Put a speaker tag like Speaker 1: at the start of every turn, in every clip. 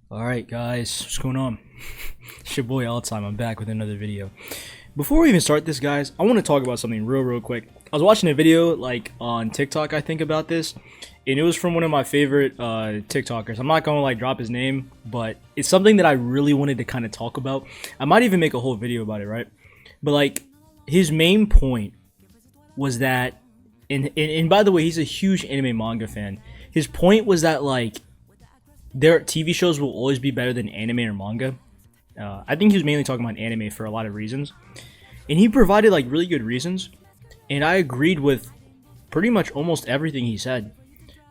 Speaker 1: Alright guys, what's going on? It's your boy All Time. I'm back with another video. Before we even start this, guys, I want to talk about something real quick. I was watching a video like on TikTok, I think, about this, and it was from one of my favorite TikTokers. I'm not gonna like drop his name, but it's something that I really wanted to kind of talk about. I might even make a whole video about it, right? But like his main point was that, and by the way, he's a huge anime manga fan. His point was that like their TV shows will always be better than anime or manga. I think he was mainly talking about anime for a lot of reasons, and he provided like really good reasons, and I agreed with pretty much almost everything he said.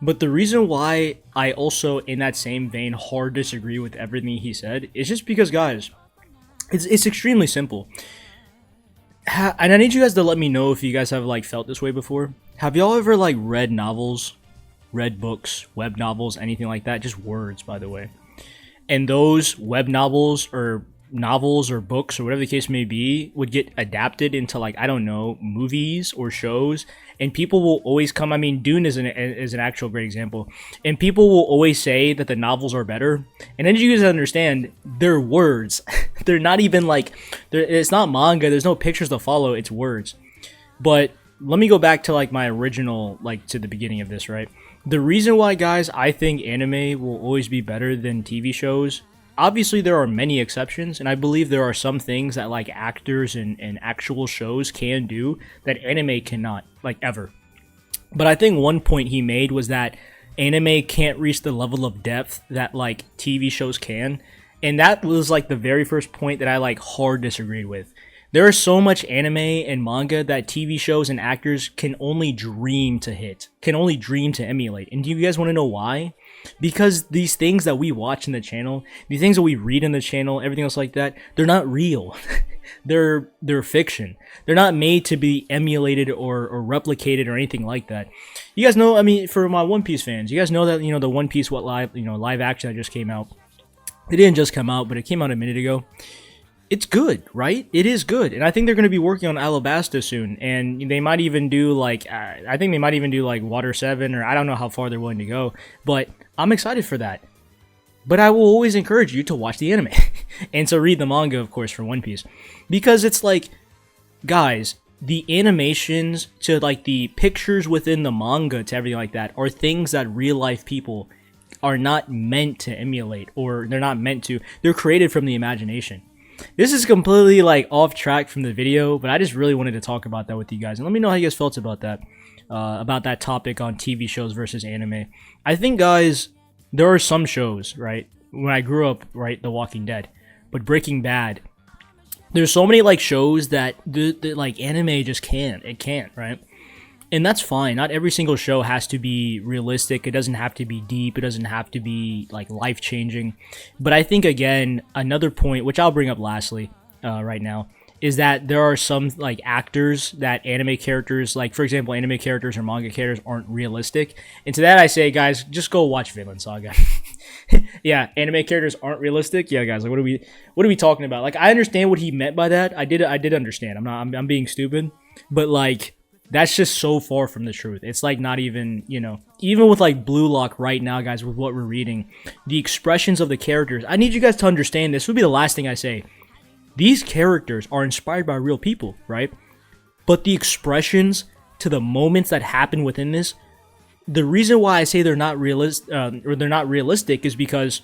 Speaker 1: But the reason why I also, in that same vein, hard disagree with everything he said is just because, guys, it's extremely simple. And I need you guys to let me know if you guys have like felt this way before. Have y'all ever like read novels, read books, web novels, anything like that? Just words, by the way. And those web novels or books or whatever the case may be would get adapted into, like, I don't know, movies or shows, and people will always come. I mean, Dune is an actual great example, and people will always say that the novels are better. And then you guys understand, they're words. They're not even like, it's not manga. There's no pictures to follow. It's words. But let me go back to like my original, like to the beginning of this, right? The reason why, guys, I think anime will always be better than TV shows, obviously there are many exceptions, and I believe there are some things that like actors and actual shows can do that anime cannot, like, ever. But I think one point he made was that anime can't reach the level of depth that like TV shows can, and that was like the very first point that I like hard disagreed with. There is so much anime and manga that TV shows and actors can only dream to hit, can only dream to emulate. And do you guys want to know why? Because these things that we watch in the channel, the things that we read in the channel, everything else like that, they're not real. they're fiction. They're not made to be emulated or replicated or anything like that. You guys know, I mean, for my One Piece fans, you guys know that, you know, the One Piece live action that just came out. It didn't just come out, but it came out a minute ago. It's good, right? It is good, and I think they're going to be working on Alabasta soon, and they might even do like, I think they might even do like Water 7, or I don't know how far they're willing to go, but I'm excited for that. But I will always encourage you to watch the anime, and to read the manga, of course, for One Piece, because it's like, guys, the animations to like the pictures within the manga to everything like that are things that real life people are not meant to emulate, or they're not meant to, they're created from the imagination. This is completely like off track from the video, but I just really wanted to talk about that with you guys, and let me know how you guys felt about that topic on TV shows versus anime. I think, guys, there are some shows, right, when I grew up, right, The Walking Dead, but Breaking Bad, there's so many like shows that like anime just can't, right? And that's fine. Not every single show has to be realistic. It doesn't have to be deep. It doesn't have to be like life-changing. But I think, again, another point, which I'll bring up lastly right now, is that there are some like actors that anime characters, like for example, anime characters or manga characters aren't realistic. And to that I say, guys, just go watch Vinland Saga. Yeah, anime characters aren't realistic. Yeah, guys, like what are we talking about? Like, I understand what he meant by that. I did understand. I'm being stupid, but like, that's just so far from the truth. It's like not even, you know, even with like Blue Lock right now, guys, with what we're reading, the expressions of the characters, I need you guys to understand, this would be the last thing I say. These characters are inspired by real people, right? But the expressions to the moments that happen within this, the reason why I say they're not realistic is because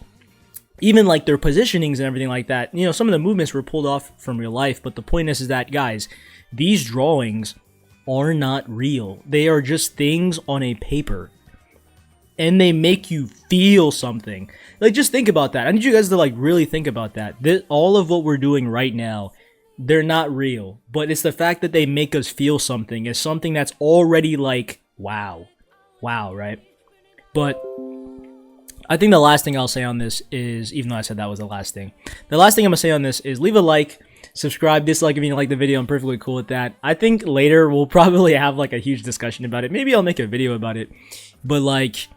Speaker 1: even like their positionings and everything like that, you know, some of the movements were pulled off from real life. But the point is that, guys, these drawings are not real. They are just things on a paper, and they make you feel something. Like, just think about that. I need you guys to like really think about that. All of what we're doing right now, they're not real, but it's the fact that they make us feel something is something that's already like wow, right? But I think the last thing I'll say on this is, even though I said that was the last thing, the last thing I'm gonna say on this is leave a like, subscribe, dislike if you like the video. I'm perfectly cool with that. I think later we'll probably have like a huge discussion about it. Maybe I'll make a video about it. But like,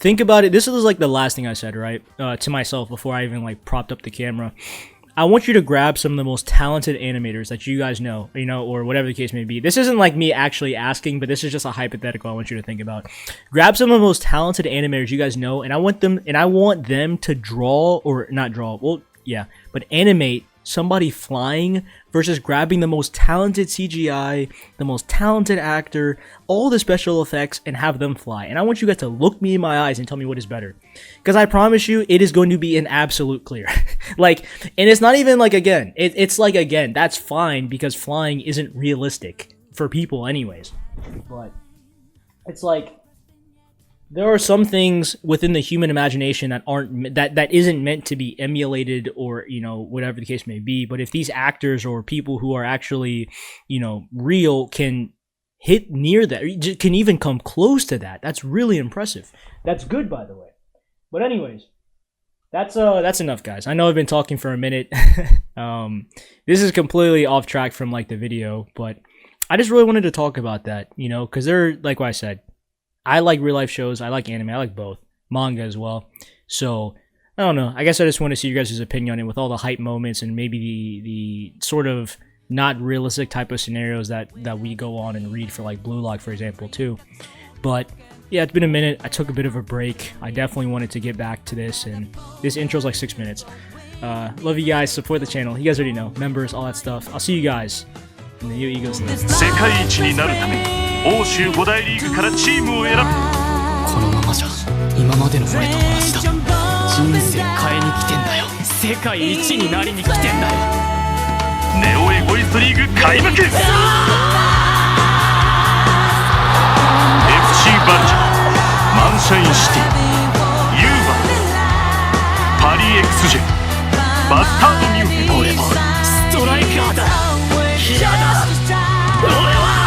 Speaker 1: think about it. This is like the last thing I said, right? To myself before I even like propped up the camera. I want you to grab some of the most talented animators that you guys know, or whatever the case may be. This isn't like me actually asking, but this is just a hypothetical I want you to think about. Grab some of the most talented animators you guys know, and I want them to draw, or not draw, well, yeah, but animate somebody flying versus grabbing the most talented CGI, the most talented actor, all the special effects, and have them fly. And I want you guys to look me in my eyes and tell me what is better. Because I promise you, it is going to be an absolute clear. Like, and it's not even like, again, it's like, again, that's fine because flying isn't realistic for people anyways. But it's like, there are some things within the human imagination that aren't that isn't meant to be emulated, or whatever the case may be. But if these actors or people who are actually real can hit near that, can even come close to that, that's really impressive. That's good, by the way. But anyways, that's enough, guys. I know I've been talking for a minute. This is completely off track from like the video, but I just really wanted to talk about that, because they're, like what I said, I like real life shows, I like anime, I like both, manga as well. So I don't know, I guess I just want to see your guys' opinion on it, with all the hype moments and maybe the sort of not realistic type of scenarios that we go on and read for like Blue Lock, for example, too. But yeah, it's been a minute. I took a bit of a break. I definitely wanted to get back to this, and this intro's like 6 minutes. Love you guys, support the channel, you guys already know, members, all that stuff. I'll see you guys in the Yo Eagles League.
Speaker 2: 欧州5大リーグからチームを選ぶ。このままじゃ今までの俺と同じだ。人生変えに来てんだよ。世界一になりに来てんだよ。ネオエゴイストリーグ開幕。FC バルチャ、マンシャインシティ、ユーバ、パリ XG、バスタードミューヘン。俺もストライカーだ。嫌だ。俺は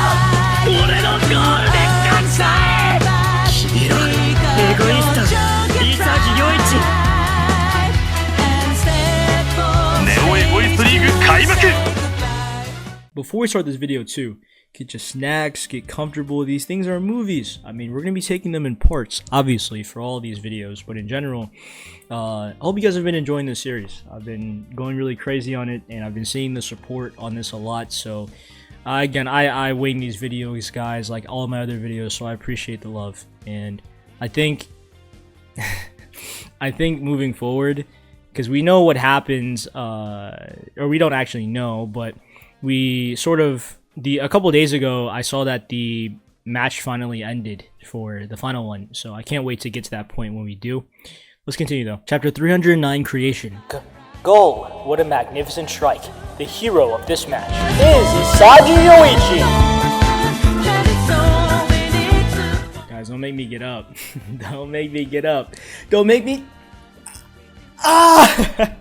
Speaker 2: 俺のゴールで勝ちたい。君らエゴイスト、潔良一。ネオエゴイストリーグ開幕。
Speaker 1: Before we start this video too, get your snacks, get comfortable. These things are movies. I mean, we're going to be taking them in parts, obviously, for all these videos. But in general, I hope you guys have been enjoying this series. I've been going really crazy on it, and I've been seeing the support on this a lot. So again, I wing these videos, guys, like all my other videos, so I appreciate the love. And I think I think moving forward, because we know what happens, or we don't actually know, but we sort of, a couple days ago, I saw that the match finally ended for the final one, so I can't wait to get to that point when we do. Let's continue though. Chapter 309, Creation. Goal! What a magnificent strike. The hero of this match is Isagi. Guys, don't make me get up. Don't make me get up. Don't make me... Ah!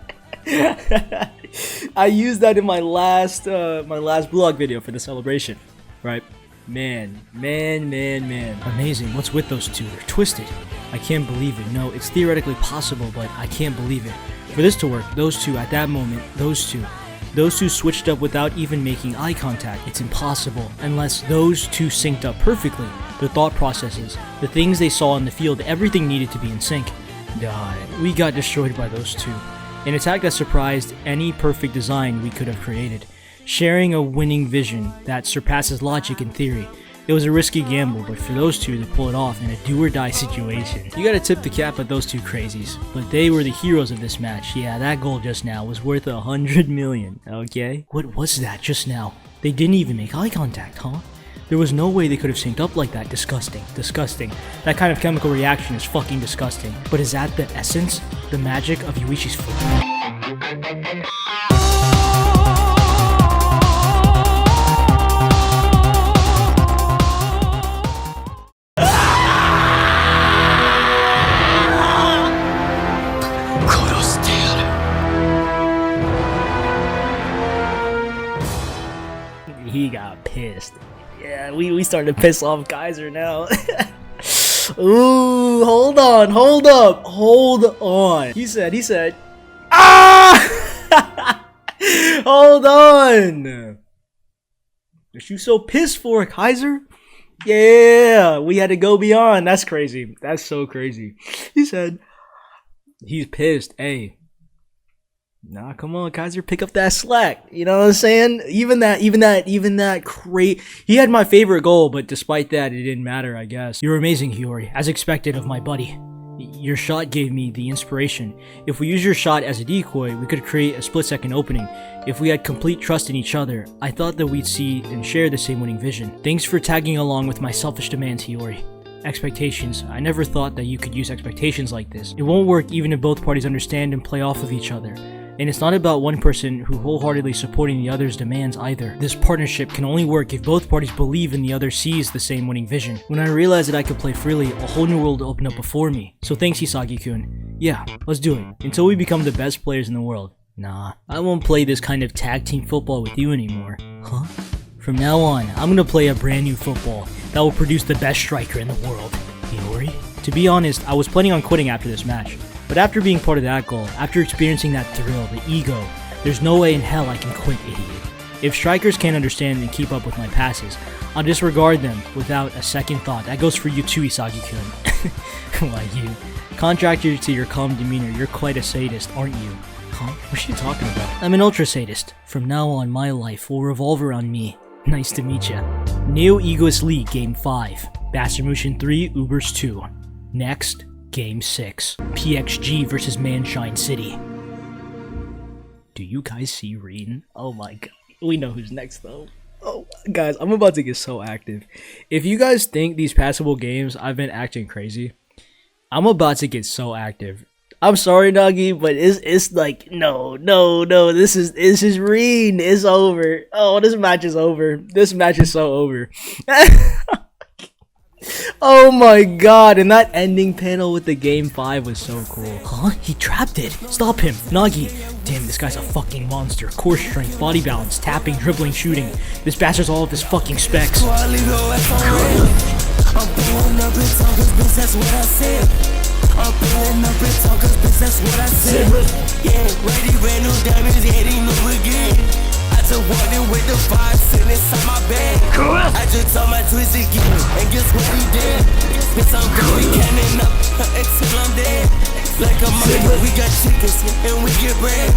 Speaker 1: I used that in my last Blue Lock video for the celebration, right? Man. Amazing. What's with those two? They're twisted. I can't believe it. No, it's theoretically possible, but I can't believe it. For this to work, those two, at that moment, those two switched up without even making eye contact. It's impossible unless those two synced up perfectly. Their thought processes, the things they saw in the field, everything needed to be in sync. We got destroyed by those two. An attack that surprised any perfect design we could have created. Sharing a winning vision that surpasses logic and theory. It was a risky gamble, but for those two to pull it off in a do-or-die situation. You gotta tip the cap at those two crazies. But they were the heroes of this match. Yeah, that goal just now was worth 100 million, okay? What was that just now? They didn't even make eye contact, huh? There was no way they could have synced up like that. Disgusting. Disgusting. That kind of chemical reaction is fucking disgusting. But is that the essence? The magic of Yuichi's foot? He got pissed. Yeah, we started to piss off Kaiser now. Ooh, hold on, hold up, hold on. He said, ah! Hold on. What you so pissed for, Kaiser? Yeah, we had to go beyond. That's crazy. That's so crazy. He said, he's pissed. Hey, Nah, come on, Kaiser, pick up that slack. You know what I'm saying? Even that he had my favorite goal, but despite that, it didn't matter, I guess. You're amazing, Hiyori, as expected of my buddy. Your shot gave me the inspiration. If we use your shot as a decoy, we could create a split-second opening. If we had complete trust in each other, I thought that we'd see and share the same winning vision. Thanks for tagging along with my selfish demands, Hiyori. Expectations. I never thought that you could use expectations like this. It won't work even if both parties understand and play off of each other. And it's not about one person who wholeheartedly supporting the other's demands either. This partnership can only work if both parties believe and the other sees the same winning vision. When I realized that I could play freely, a whole new world opened up before me. So thanks, Isagi-kun. Yeah, let's do it. Until we become the best players in the world. Nah, I won't play this kind of tag team football with you anymore. Huh? From now on, I'm gonna play a brand new football that will produce the best striker in the world. Hiyori? To be honest, I was planning on quitting after this match. But after being part of that goal, after experiencing that thrill, the ego, there's no way in hell I can quit, idiot. If strikers can't understand and keep up with my passes, I'll disregard them without a second thought. That goes for you too, Isagi-kun. Why you? Contrary to your calm demeanor, you're quite a sadist, aren't you? Huh? What's she talking about? I'm an ultra sadist. From now on, my life will revolve around me. Nice to meet ya. Neo Egoist League Game 5. Bastard Motion 3, Ubers 2. Next. Game 6. PXG versus Manshine City. Do you guys see Reen? Oh my god. We know who's next though. Oh, guys, I'm about to get so active. If you guys think these passable games I've been acting crazy, I'm about to get so active. I'm sorry, Nagi, but it's like no. This is Reen. It's over. Oh, this match is over. This match is so over. Oh my god, and that ending panel with the game 5 was so cool. Huh? He trapped it. Stop him. Nagi. Damn, this guy's a fucking monster. Core strength, body balance, tapping, dribbling, shooting. This bastard's all of his fucking specs.
Speaker 3: I'm pulling up and talking, bitch, that's what I said. I'm pulling up and talking, bitch, that's what I said. Yeah, ready, brand new diamonds, heading up again. I just walked in with the 5 sitting inside my bed. I just told my twist again, and guess what he did? Bitch, I'm really canning up until I'm dead. Like a mother, we got chickens and we get bread.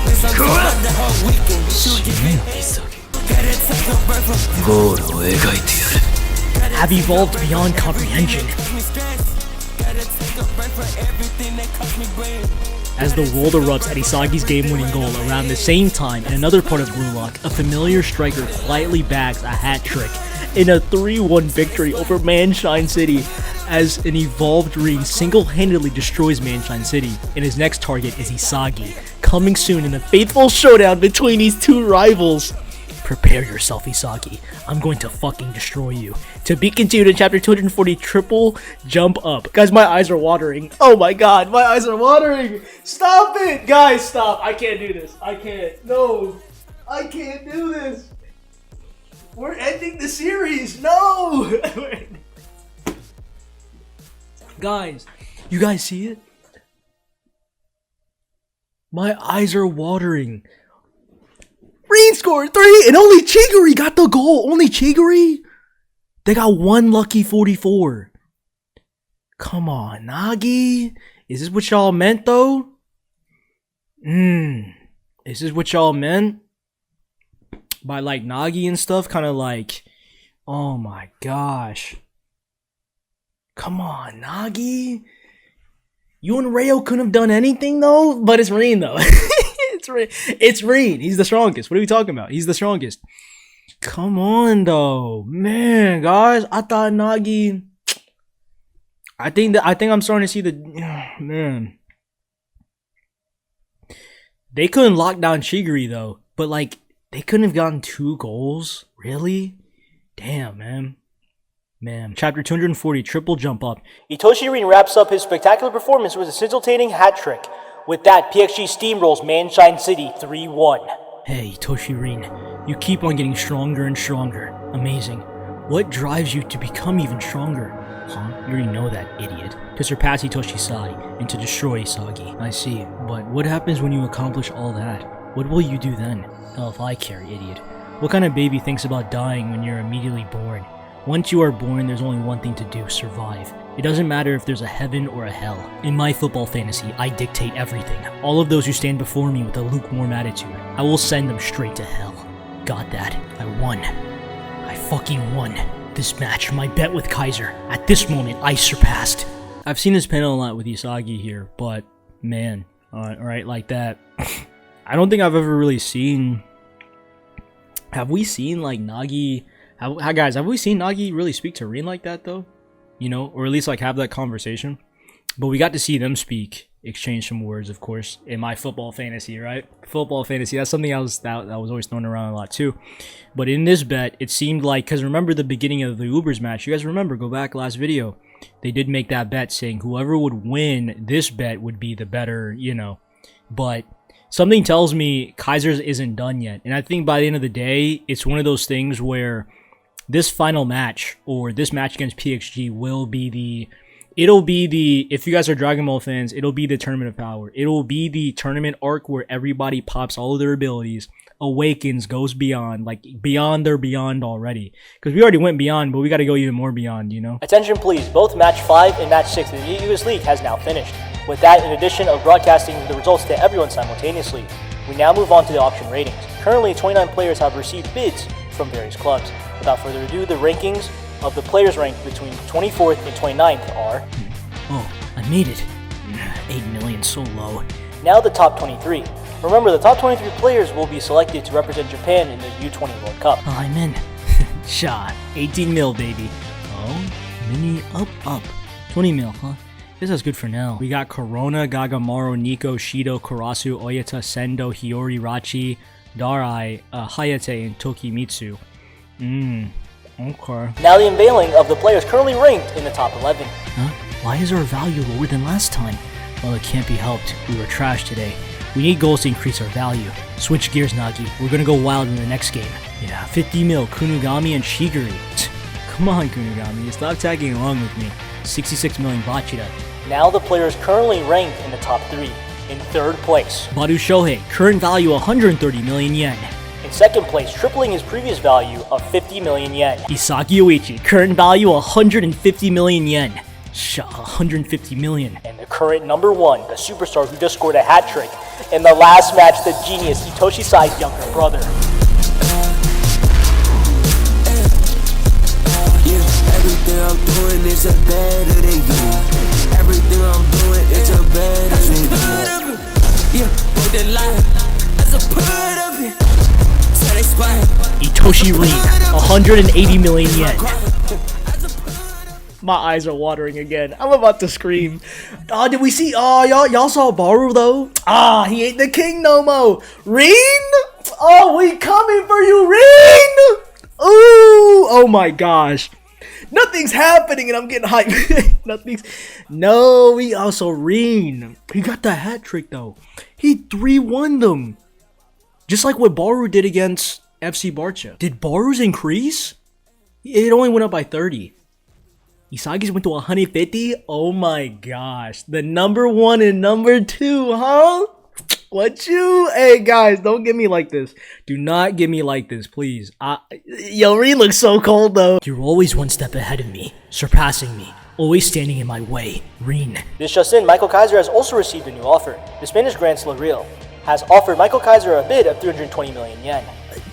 Speaker 3: Bitch, I'm talking about the whole weekend. Shoot, get me. Gotta take a breath from.
Speaker 1: Have evolved beyond comprehension. As the world erupts at Isagi's game-winning goal around the same time, in another part of Blue Lock, a familiar striker quietly bags a hat trick in a 3-1 victory over Manshine City, as an evolved Reen single-handedly destroys Manshine City, and his next target is Isagi, coming soon in a faithful showdown between these two rivals. Prepare yourself, Isagi. I'm going to fucking destroy you. To be continued in chapter 240, triple jump up. Guys, my eyes are watering. Oh my god, my eyes are watering. Stop it. Guys, stop. I can't do this. I can't. No. I can't do this. We're ending the series. No. Guys, you guys see it? My eyes are watering. Reen scored 3, and only Chiguri got the goal. Only Chiguri? They got one lucky 44. Come on, Nagi. Is this what y'all meant, though? Is this what y'all meant? By, like, Nagi and stuff? Kind of like, oh my gosh. Come on, Nagi. You and Rayo couldn't have done anything, though? But it's Reen, though. It's Reen. He's the strongest. What are we talking about? He's the strongest. Come on, though. Man, guys. I thought Nagi... I think I'm starting to see the... Man. They couldn't lock down Chiguri, though. But, like, they couldn't have gotten 2 goals? Really? Damn, man. Man. Chapter 240, triple jump up. Itoshi Reen wraps up his spectacular performance with a scintillating hat trick. With that, PXG steamrolls Manshine City 3-1. Hey, Itoshi Reen, you keep on getting stronger and stronger. Amazing. What drives you to become even stronger? Huh? You already know that, idiot. To surpass Itoshi Sai and to destroy Isagi. I see, but what happens when you accomplish all that? What will you do then? Hell if I care, idiot. What kind of baby thinks about dying when you're immediately born? Once you are born, there's only one thing to do, survive. It doesn't matter if there's a heaven or a hell. In my football fantasy, I dictate everything. All of those who stand before me with a lukewarm attitude, I will send them straight to hell. Got that. I won. I fucking won. This match, my bet with Kaiser. At this moment, I surpassed. I've seen this panel a lot with Isagi here, but man, alright, like that. I don't think I've ever really seen... Have we seen, like, Nagi... Guys, have we seen Nagi really speak to Rin like that, though? You know, or at least, like, have that conversation? But we got to see them speak, exchange some words, of course, in my football fantasy, right? Football fantasy, that's something that was always thrown around a lot, too. But in this bet, it seemed like... Because remember the beginning of the Ubers match? You guys remember, go back last video. They did make that bet saying whoever would win this bet would be the better, you know. But... something tells me Kaiser's isn't done yet. And I think by the end of the day, it's one of those things where this final match, or this match against PXG, will be the... It'll be the... If you guys are Dragon Ball fans, it'll be the Tournament of Power. It'll be the tournament arc where everybody pops all of their abilities, awakens, goes beyond. Like, beyond their beyond already. Because we already went beyond, but we got to go even more beyond, you know? Attention please, both Match 5 and Match 6 of the US League has now finished. With that, in addition of broadcasting the results to everyone simultaneously, we now move on to the auction ratings. Currently, 29 players have received bids from various clubs. Without further ado, the rankings of the players ranked between 24th and 29th are... Oh, I made it. 8 million, so low. Now the top 23. Remember, the top 23 players will be selected to represent Japan in the U20 World Cup. Oh, I'm in. Shot. 18 mil, baby. Oh, mini up. 20 mil, huh? This is good for now. We got Corona, Gagamaru, Nico, Shido, Karasu, Oyata, Sendo, Hiyori, Rachi, Darai, Hayate, and Tokimitsu. Okay. Now the unveiling of the players currently ranked in the top 11. Huh? Why is our value lower than last time? Well, it can't be helped. We were trash today. We need goals to increase our value. Switch gears, Nagi. We're gonna go wild in the next game. Yeah, 50 mil, Kunigami and Shiguri. Come on, Kunigami. Stop tagging along with me. 66 million Bachida. Now the players currently ranked in the top 3. In 3rd place, Badu Shohei, current value 130 million yen. In 2nd place, tripling his previous value of 50 million yen. Isagi Yoichi, current value 150 million yen. 150 million. And the current number 1, the superstar who just scored a hat trick in the last match, the genius Hitoshi Sai's younger brother.
Speaker 3: Everything I'm doing is a better than you. Everything I'm doing is a better than you. Yeah, put the line as a part of it. So they spy.
Speaker 1: Itoshi Rin, 180 million yen. My eyes are watering again. I'm about to scream. Oh, did we see? Oh, y'all saw Baru though? Ah, he ain't the king no more. Rin? Oh, we coming for you, Rin! Ooh, oh my gosh. Nothing's happening and I'm getting hyped. No, we also Rin. He got the hat trick though. He 3-1 them. Just like what Baru did against FC Barca. Did Baru's increase? It only went up by 30. Isagi's went to 150? Oh my gosh. The number 1 and number 2, huh? What you? Hey guys, don't get me like this. Do not get me like this, please. Yo, Rin looks so cold though. You're always one step ahead of me, surpassing me, always standing in my way, Rin. This just in, Michael Kaiser has also received a new offer. The Spanish Grand Real has offered Michael Kaiser a bid of 320 million yen.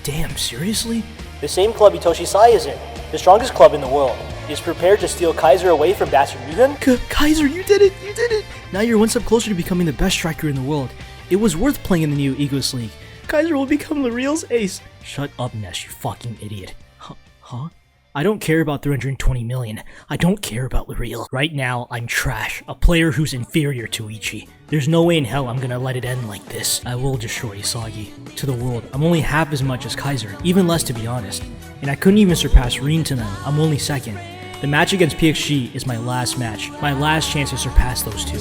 Speaker 1: Damn, seriously? The same club Hitoshi Sai is in, the strongest club in the world, is prepared to steal Kaiser away from Bastard Mugen. Kaiser, you did it! Now you're one step closer to becoming the best striker in the world. It was worth playing in the new Egos League. Kaiser will become the Real's ace. Shut up, Ness, you fucking idiot. Huh? I don't care about 320 million. I don't care about Real. Right now, I'm trash. A player who's inferior to Ichi. There's no way in hell I'm gonna let it end like this. I will destroy Isagi. To the world, I'm only half as much as Kaiser. Even less to be honest. And I couldn't even surpass Rin to them. I'm only 2nd. The match against PXG is my last match. My last chance to surpass those two.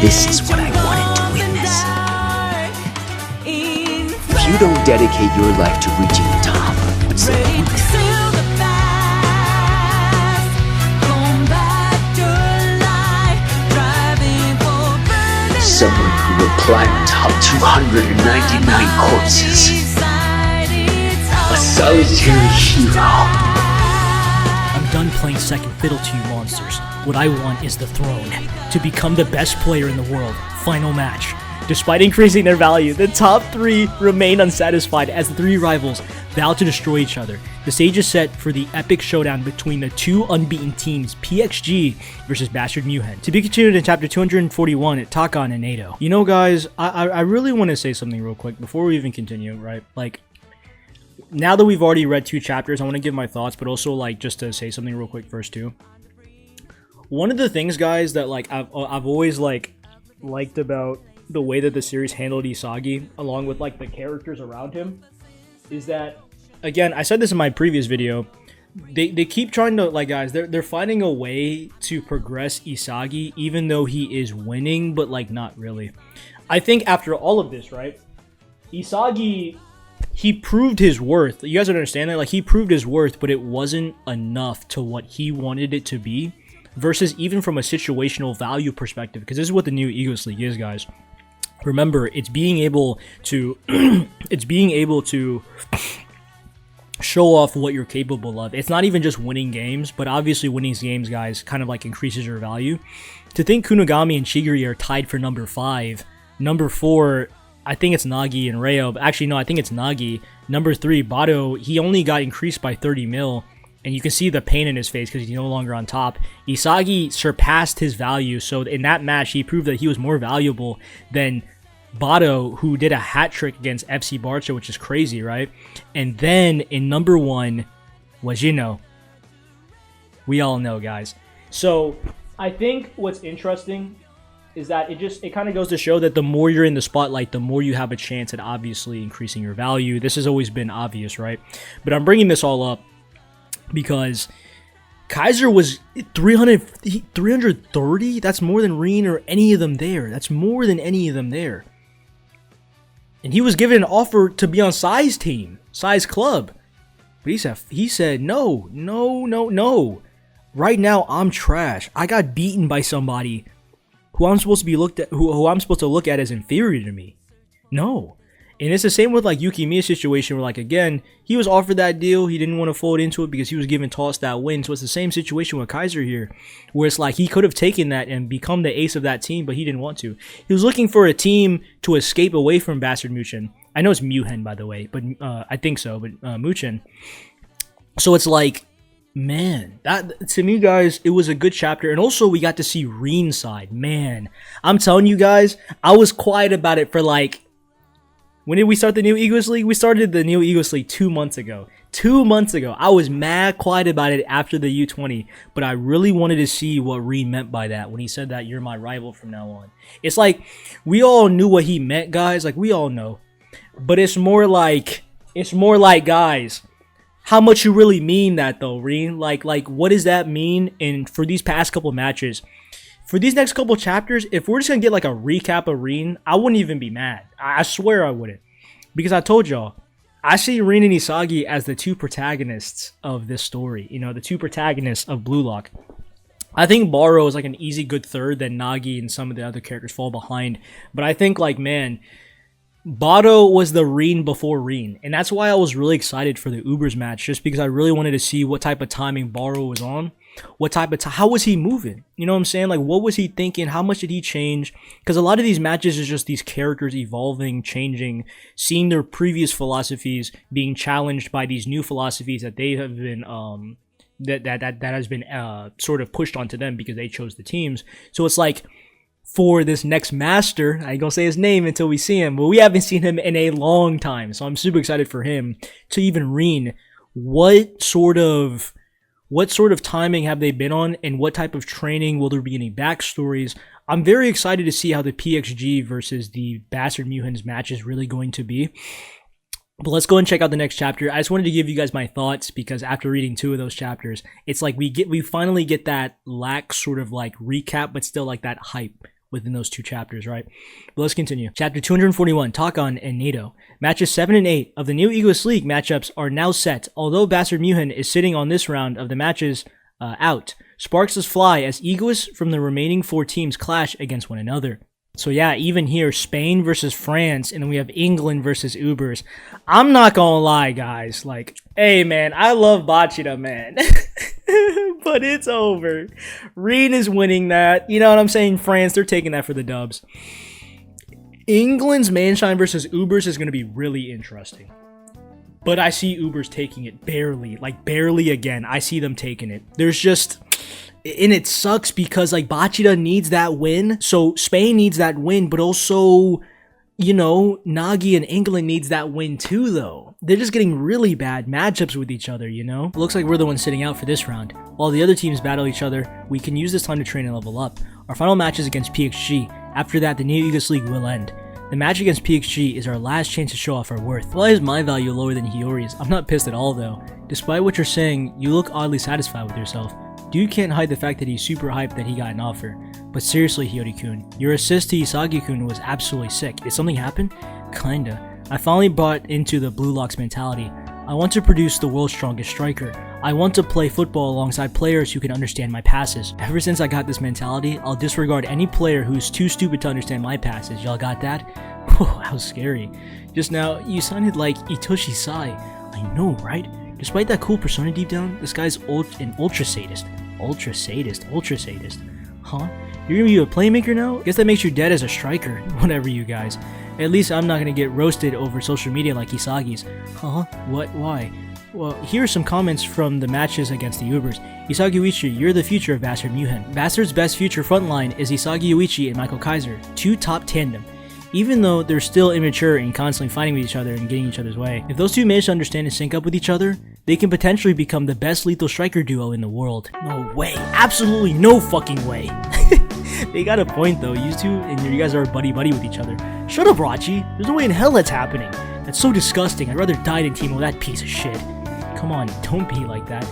Speaker 4: This is what I wanted to witness. If you don't dedicate your life to reaching the top, what's the point? Someone who will climb atop 299 corpses. A solitary hero.
Speaker 1: I'm done playing second fiddle to you monsters. What I want is the throne. To become the best player in the world. Final match. Despite increasing their value, the top 3 remain unsatisfied as the 3 rivals vow to destroy each other. The stage is set for the epic showdown between the 2 unbeaten teams, PXG versus Bastard Muhen. To be continued in chapter 241 at Takan and Nato. You know guys, I really want to say something real quick before we even continue, right? Like, now that we've already read 2 chapters, I want to give my thoughts, but also like just to say something real quick first too. One of the things, guys, that like I've always liked about the way that the series handled Isagi, along with like the characters around him, is that, again, I said this in my previous video, they keep trying to, like, guys, they're finding a way to progress Isagi even though he is winning, but like not really. I think after all of this, right, Isagi, he proved his worth. You guys understand that? Like, he proved his worth, but it wasn't enough to what he wanted it to be, versus even from a situational value perspective, because this is what the new Egos League is, guys. Remember, it's being able to show off what you're capable of. It's not even just winning games, but obviously winning games, guys, kind of like increases your value. To think Kunigami and Shigiri are tied for number 5. Number 4, I think it's Nagi and Reo, but actually no, I think it's Nagi. Number 3, Bado, he only got increased by 30 mil. And you can see the pain in his face because he's no longer on top. Isagi surpassed his value, so in that match, he proved that he was more valuable than Bado, who did a hat trick against FC Barca, which is crazy, right? And then in number 1 was, you know, we all know, guys. So I think what's interesting is that it kind of goes to show that the more you're in the spotlight, the more you have a chance at obviously increasing your value. This has always been obvious, right? But I'm bringing this all up because Kaiser was 330. That's more than Reen or any of them there. That's more than any of them there. And he was given an offer to be on Sai's team, Sai's club. But he said no. Right now I'm trash. I got beaten by somebody who I'm supposed to be looked at, who I'm supposed to look at as inferior to me. No. And it's the same with like Yuki Miya's situation where, like, again, he was offered that deal. He didn't want to fold into it because he was given tossed that win. So it's the same situation with Kaiser here, where it's like he could have taken that and become the ace of that team, but he didn't want to. He was looking for a team to escape away from Bastard Muchen. I know it's Muhen, by the way, but I think so, but Muchen. So it's like, man, that to me, guys, it was a good chapter. And also we got to see Reen's side. Man, I'm telling you guys, I was quiet about it for like, when did we start the new Egos League? We started the new Egos League 2 months ago. 2 months ago. I was mad quiet about it after the U20, but I really wanted to see what Reen meant by that when he said that you're my rival from now on. It's like, we all knew what he meant, guys. Like, we all know. But it's more like, guys, how much you really mean that though, Reen? Like, what does that mean? And for these past couple matches, for these next couple chapters, if we're just going to get like a recap of Reen, I wouldn't even be mad. I swear I wouldn't. Because I told y'all, I see Reen and Isagi as the 2 protagonists of this story. You know, the 2 protagonists of Blue Lock. I think Baro is like an easy good third, then Nagi and some of the other characters fall behind. But I think, like, man, Bado was the Reen before Reen. And that's why I was really excited for the Ubers match, just because I really wanted to see what type of timing Baro was on. What type of how was he moving? You know what I'm saying? Like, what was he thinking? How much did he change? Because a lot of these matches is just these characters evolving, changing, seeing their previous philosophies being challenged by these new philosophies that they have been that has been sort of pushed onto them because they chose the teams. So it's like, for this next master, I ain't gonna say his name until we see him, but we haven't seen him in a long time. So I'm super excited for him to even Reen. What sort of timing have they been on, and what type of training? Will there be any backstories? I'm very excited to see how the PXG versus the Bastard Muhen's match is really going to be. But let's go and check out the next chapter. I just wanted to give you guys my thoughts because after reading 2 of those chapters, it's like we finally get that lax sort of like recap, but still like that hype within those 2 chapters, right? But let's continue. Chapter 241, Takan and Nato. Matches 7 and 8 of the new Egos League matchups are now set, although Bastard Muhen is sitting on this round of the matches out. Sparks fly as Egos from the remaining 4 teams clash against one another. So yeah, even here, Spain versus France, and then we have England versus Ubers. I'm not gonna lie, guys. Like, hey, man, I love Bachida, man. But it's over. Reen is winning that. You know what I'm saying? France, they're taking that for the dubs. England's Manshine versus Ubers is going to be really interesting. But I see Ubers taking it barely. Like, barely again. I see them taking it. There's just... And it sucks because, like, Bachida needs that win. So, Spain needs that win. But also, you know, Nagi and England needs that win too, though. They're just getting really bad matchups with each other, you know? It looks like we're the ones sitting out for this round. While the other teams battle each other, we can use this time to train and level up. Our final match is against PXG. After that, the new Aegis League will end. The match against PXG is our last chance to show off our worth. Why is my value lower than Hiyori's? I'm not pissed at all though. Despite what you're saying, you look oddly satisfied with yourself. Dude can't hide the fact that he's super hyped that he got an offer. But seriously, Hiyori-kun, your assist to Isagi-kun was absolutely sick. Did something happen? Kinda. I finally bought into the Blue Locks mentality. I want to produce the world's strongest striker. I want to play football alongside players who can understand my passes. Ever since I got this mentality, I'll disregard any player who's too stupid to understand my passes. Y'all got that? Whew, how scary. Just now, you sounded like Itoshi Sai. I know, right? Despite that cool persona deep down, this guy's an ultra sadist. Ultra sadist? Ultra sadist? Huh? You're gonna be a playmaker now? Guess that makes you dead as a striker. Whatever, you guys. At least I'm not gonna get roasted over social media like Isagi's. Huh? What? Why? Well, here are some comments from the matches against the Ubers. Isagi Uichi, you're the future of Bastard Muhen. Bastard's best future frontline is Isagi Uichi and Michael Kaiser, two top tandem. Even though they're still immature and constantly fighting with each other and getting each other's way, if those two manage to understand and sync up with each other, they can potentially become the best lethal striker duo in the world. No way. Absolutely no fucking way. They got a point though. You two and you guys are buddy-buddy with each other. Shut up, Rachi. There's no way in hell that's happening. That's so disgusting. I'd rather die than team with that piece of shit. Come on, don't be like that.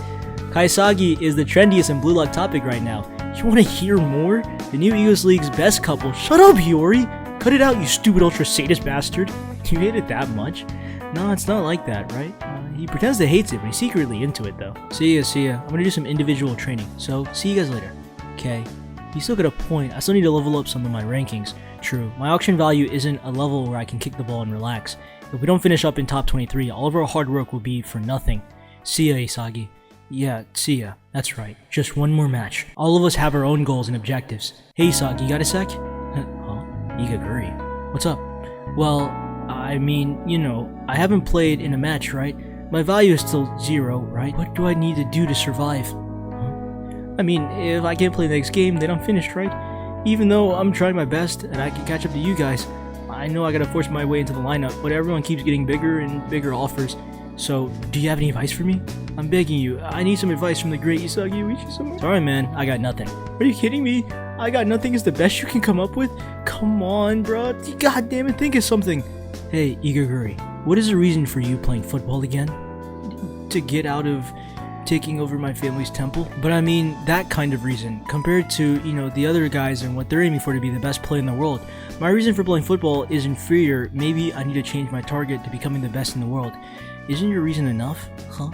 Speaker 1: Kaisagi is the trendiest and blue lock topic right now. You want to hear more? The new Aegis League's best couple. Shut up, Hiyori! Cut it out, you stupid ultra sadist bastard. You hate it that much? No, it's not like that, right? He pretends to hate it, but he's secretly into it though. See ya. I'm gonna do some individual training, so see you guys later. Okay. You still got a point. I still need to level up some of my rankings. True, my auction value isn't a level where I can kick the ball and relax. If we don't finish up in top 23, all of our hard work will be for nothing. See ya, Isagi. Yeah, see ya. That's right. Just one more match. All of us have our own goals and objectives. Hey Isagi, you got a sec? Huh? Igaguri. What's up? Well, I mean, you know, I haven't played in a match, right? My value is still 0, right? What do I need to do to survive? I mean, if I can't play the next game, then I'm finished, right? Even though I'm trying my best and I can catch up to you guys, I know I gotta force my way into the lineup, but everyone keeps getting bigger and bigger offers. So, do you have any advice for me? I'm begging you, I need some advice from the great Isagi Uichi. Sorry man, I got nothing. Are you kidding me? I got nothing is the best you can come up with? Come on, bro. God damn it, think of something. Hey, Igaguri, what is the reason for you playing football again? To get out of taking over my family's temple? But I mean, that kind of reason, compared to, you know, the other guys and what they're aiming for to be the best player in the world. My reason for playing football is inferior. Maybe I need to change my target to becoming the best in the world. Isn't your reason enough? Huh?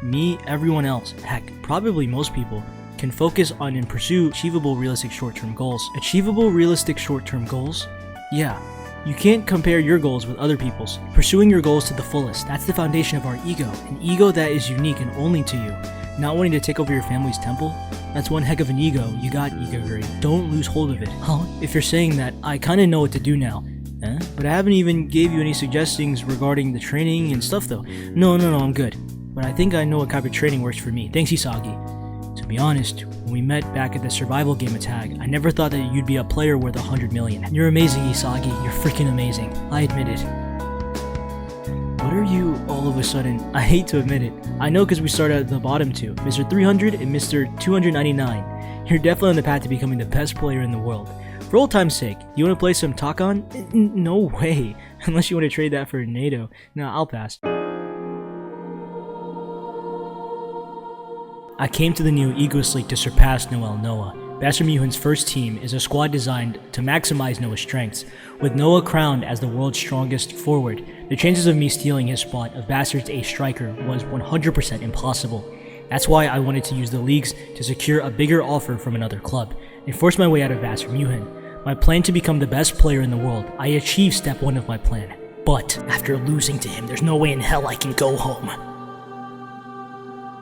Speaker 1: Me, everyone else, heck, probably most people, can focus on and pursue achievable realistic short-term goals. Achievable realistic short-term goals? Yeah. You can't compare your goals with other people's. Pursuing your goals to the fullest, that's the foundation of our ego. An ego that is unique and only to you. Not wanting to take over your family's temple? That's one heck of an ego you got, Igaguri. Don't lose hold of it. Huh? If you're saying that, I kinda know what to do now. But I haven't even gave you any suggestions regarding the training and stuff though. No, I'm good. But I think I know what kind of training works for me. Thanks, Isagi. To be honest, when we met back at the survival game tag, I never thought that you'd be a player worth 100 million. You're amazing, Isagi. You're freaking amazing. I admit it. What are you all of a sudden? I hate to admit it. I know because we started at the bottom two, Mr. 300 and Mr. 299. You're definitely on the path to becoming the best player in the world. For old time's sake, you want to play some Takon? No way. Unless you want to trade that for NATO. No, I'll pass. I came to the new Aegis League to surpass Noel Noah. Bastard Muhen's first team is a squad designed to maximize Noah's strengths. With Noah crowned as the world's strongest forward, the chances of me stealing his spot of Bastard's ace striker was 100% impossible. That's why I wanted to use the leagues to secure a bigger offer from another club, and force my way out of Bastard Muhen. My plan to become the best player in the world, I achieved step 1 of my plan. But after losing to him, there's no way in hell I can go home.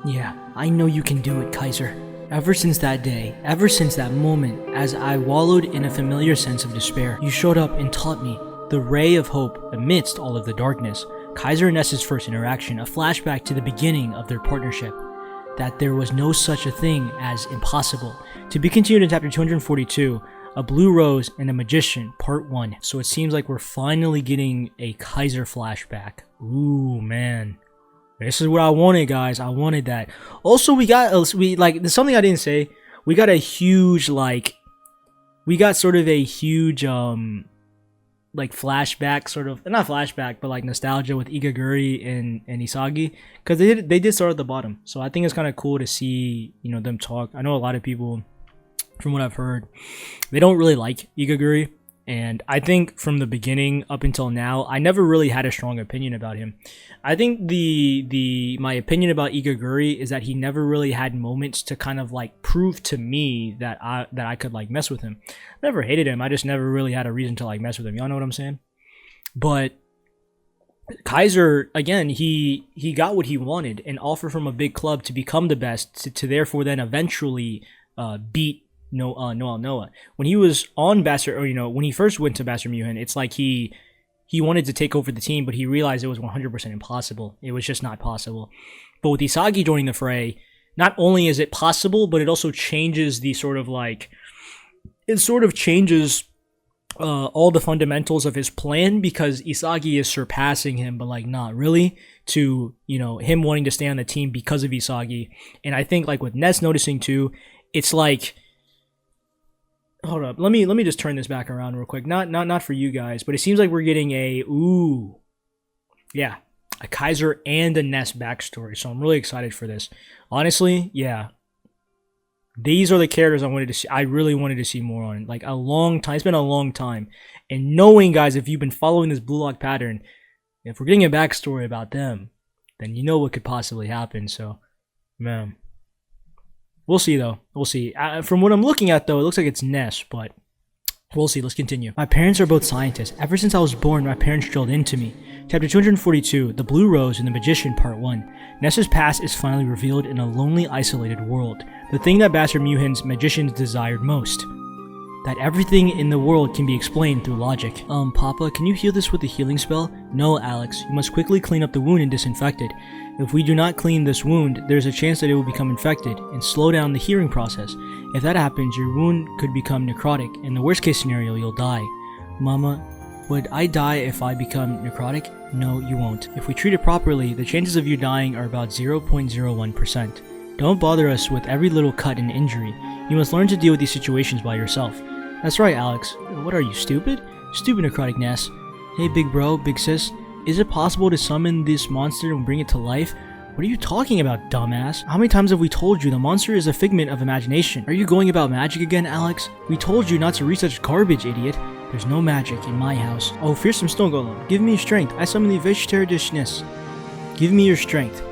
Speaker 1: Yeah, I know you can do it, Kaiser. Ever since that day, ever since that moment, as I wallowed in a familiar sense of despair, you showed up and taught me the ray of hope amidst all of the darkness. Kaiser and Ness's first interaction, a flashback to the beginning of their partnership, that there was no such a thing as impossible. To be continued in chapter 242, A Blue Rose and a Magician, part 1. So it seems like we're finally getting a Kaiser flashback. Ooh, man. This is what I wanted, guys. I wanted that. Also, there's something I didn't say. We got a huge, we got sort of a huge, flashback, sort of, not flashback, but like nostalgia with Igaguri and Isagi, because they did start at the bottom. So I think it's kind of cool to see, them talk. I know a lot of people, from what I've heard, they don't really like Igaguri, and I think from the beginning up until now, I never really had a strong opinion about him. I think my opinion about Igaguri is that he never really had moments to kind of prove to me that I could mess with him. I never hated him. I just never really had a reason to mess with him. Y'all know what I'm saying? But Kaiser, again, he got what he wanted, an offer from a big club to become the best, to therefore then eventually beat Noah. When he was on Bastard, or when he first went to Bastard Muhin, it's like he wanted to take over the team, but he realized it was 100% impossible. It was just not possible. But with Isagi joining the fray, not only is it possible, but it also changes the changes all the fundamentals of his plan, because Isagi is surpassing him, but not really, to him wanting to stay on the team because of Isagi. And I think with Ness noticing too, it's hold up, let me just turn this back around real quick. Not for you guys, but it seems like we're getting a Kaiser and a Ness backstory. So I'm really excited for this. Honestly, yeah. These are the characters I wanted to see. I really wanted to see more on. A long time. It's been a long time. And knowing, guys, if you've been following this Blue Lock pattern, if we're getting a backstory about them, then you know what could possibly happen. So, man. We'll see, though. We'll see. From what I'm looking at, though, it looks like it's Ness, but we'll see. Let's continue. My parents are both scientists. Ever since I was born, my parents drilled into me. Chapter 242, The Blue Rose and the Magician, Part 1. Ness's past is finally revealed in a lonely, isolated world. The thing that Bastard Muhin's magicians desired most. That everything in the world can be explained through logic. Papa, can you heal this with a healing spell? No, Alex. You must quickly clean up the wound and disinfect it. If we do not clean this wound, there's a chance that it will become infected and slow down the healing process. If that happens, your wound could become necrotic. In the worst case scenario, you'll die. Mama, would I die if I become necrotic? No, you won't. If we treat it properly, the chances of you dying are about 0.01%. Don't bother us with every little cut and injury. You must learn to deal with these situations by yourself. That's right, Alex. What are you, stupid? Stupid necrotic Ness. Hey, big bro, big sis. Is it possible to summon this monster and bring it to life? What are you talking about, dumbass? How many times have we told you the monster is a figment of imagination? Are you going about magic again, Alex? We told you not to read such garbage, idiot. There's no magic in my house. Oh, fearsome stone golem. Give me your strength. I summon the Vegetardishness. Give me your strength.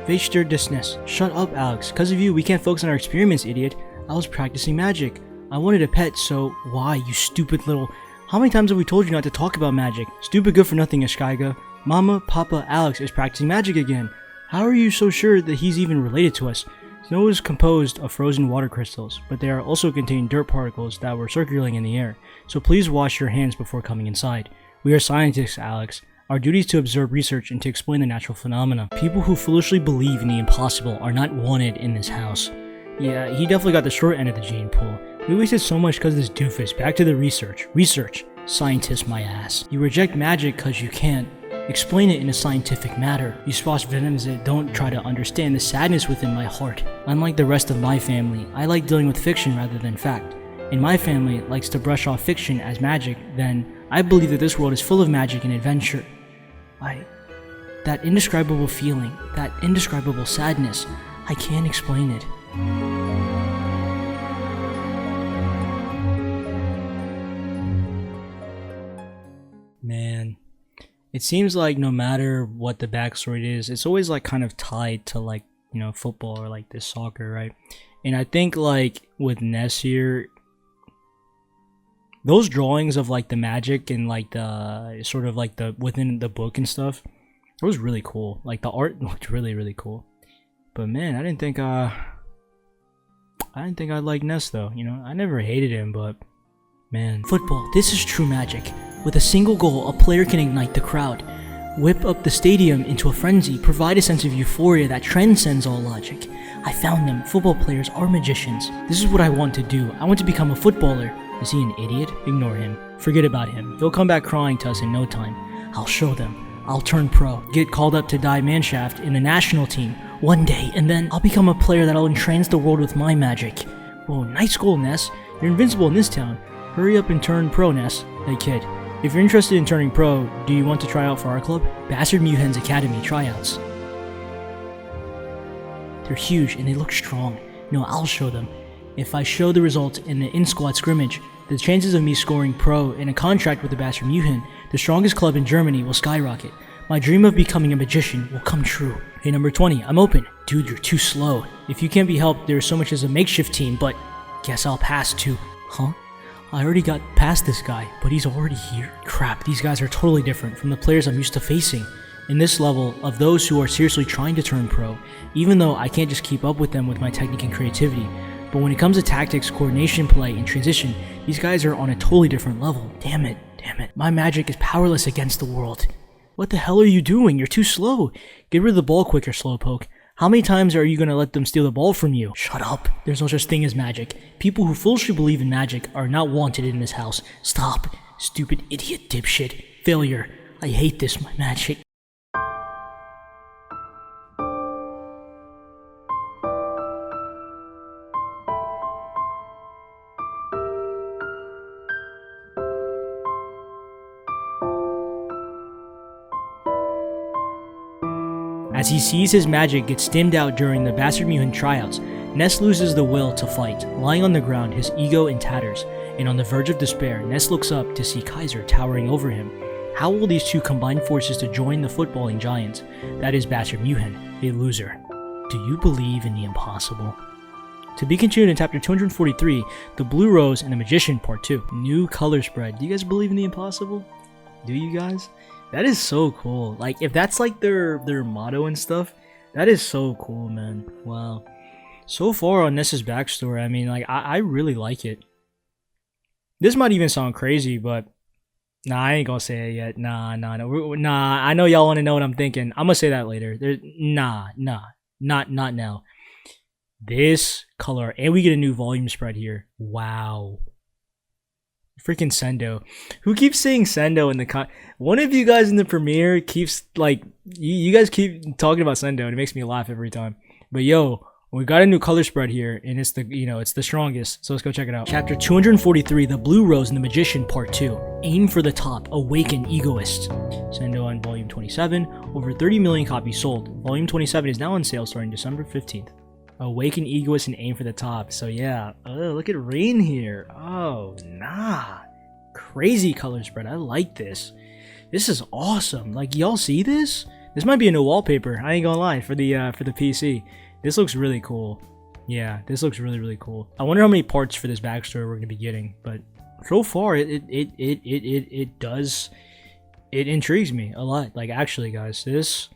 Speaker 1: Vegetardishness. Shut up, Alex. Because of you, we can't focus on our experiments, idiot. I was practicing magic. I wanted a pet, so why, you stupid little... How many times have we told you not to talk about magic? Stupid good for nothing, Ishkaiga. Mama, Papa, Alex is practicing magic again. How are you so sure that he's even related to us? Snow is composed of frozen water crystals, but they are also contain dirt particles that were circulating in the air. So please wash your hands before coming inside. We are scientists, Alex. Our duty is to observe research and to explain the natural phenomena. People who foolishly believe in the impossible are not wanted in this house. Yeah, he definitely got the short end of the gene pool. We wasted so much because of this doofus. Back to the research. Research. Scientist my ass. You reject magic because you can't explain it in a scientific matter. You squash venoms that don't try to understand the sadness within my heart. Unlike the rest of my family, I like dealing with fiction rather than fact. And my family likes to brush off fiction as magic, then I believe that this world is full of magic and adventure. That indescribable feeling, that indescribable sadness, I can't explain it. Man, it seems like no matter what the backstory is, it's always kind of tied to football or this soccer, right? And I think with Ness here, those drawings of the magic and the sort of the within the book and stuff, it was really cool. The art looked really, really cool. But man, I didn't think I'd like Ness though. You know, I never hated him, but man.
Speaker 5: Football, this is true magic. With a single goal, a player can ignite the crowd, whip up the stadium into a frenzy, provide a sense of euphoria that transcends all logic. I found them. Football players are magicians. This is what I want to do. I want to become a footballer. Is he an idiot? Ignore him. Forget about him. He'll come back crying to us in no time. I'll show them. I'll turn pro, get called up to die manshaft in the national team one day, and then I'll become a player that'll entrance the world with my magic. Whoa, nice goal, Ness. You're invincible in this town. Hurry up and turn pro, Ness. Hey kid, if you're interested in turning pro, do you want to try out for our club? Bastard Muhen's Academy tryouts. They're huge and they look strong. No, I'll show them. If I show the results in the in-squad scrimmage, the chances of me scoring pro in a contract with the Bastard Muhen, the strongest club in Germany, will skyrocket. My dream of becoming a magician will come true. Hey, number 20, I'm open. Dude, you're too slow. If you can't be helped, there's so much as a makeshift team, but guess I'll pass too. Huh? I already got past this guy, but he's already here. Crap, these guys are totally different from the players I'm used to facing. In this level of those who are seriously trying to turn pro, even though I can't just keep up with them with my technique and creativity, but when it comes to tactics, coordination, play, and transition, these guys are on a totally different level. Damn it. My magic is powerless against the world. What the hell are you doing? You're too slow. Get rid of the ball quicker, slowpoke. How many times are you gonna let them steal the ball from you? Shut up. There's no such thing as magic. People who foolishly believe in magic are not wanted in this house. Stop. Stupid idiot dipshit. Failure. I hate this, my magic. As he sees his magic get stimmed out during the Bastard Muhen tryouts, Ness loses the will to fight. Lying on the ground, his ego in tatters, and on the verge of despair, Ness looks up to see Kaiser towering over him. How will these two combine forces to join the footballing giants? That is Bastard Muhen, a loser. Do you believe in the impossible? To be continued in chapter 243, The Blue Rose and the Magician Part 2. New color spread. Do you guys believe in the impossible? Do you guys? That is so cool. Like, if that's like their motto and stuff, that is so cool, man. Wow. So far on Ness's backstory, I mean, like, I really like it. This might even sound crazy, but nah, I ain't gonna say it yet. Nah. I know y'all want to know what I'm thinking. I'm gonna say that later. Not now. This color, and we get a new volume spread here. Wow. Freaking Sendo. Who keeps saying Sendo in the one of you guys in the premiere keeps like you guys keep talking about Sendo and it makes me laugh every time. But yo, we got a new color spread here and it's the it's the strongest. So let's go check it out. Chapter 243, The Blue Rose and the Magician Part 2. Aim for the top, awaken egoists. Sendo on volume 27, over 30 million copies sold. Volume 27 is now on sale starting December 15th. Awaken egoists and aim for the top. So yeah, look at Rain here. Oh, nah. Crazy color spread. I like this. This is awesome. Like, y'all see this? This might be a new wallpaper. I ain't gonna lie, for the PC. This looks really cool. Yeah, this looks really cool. I wonder how many parts for this backstory we're gonna be getting, but so far it intrigues me a lot. Like, actually, guys, this.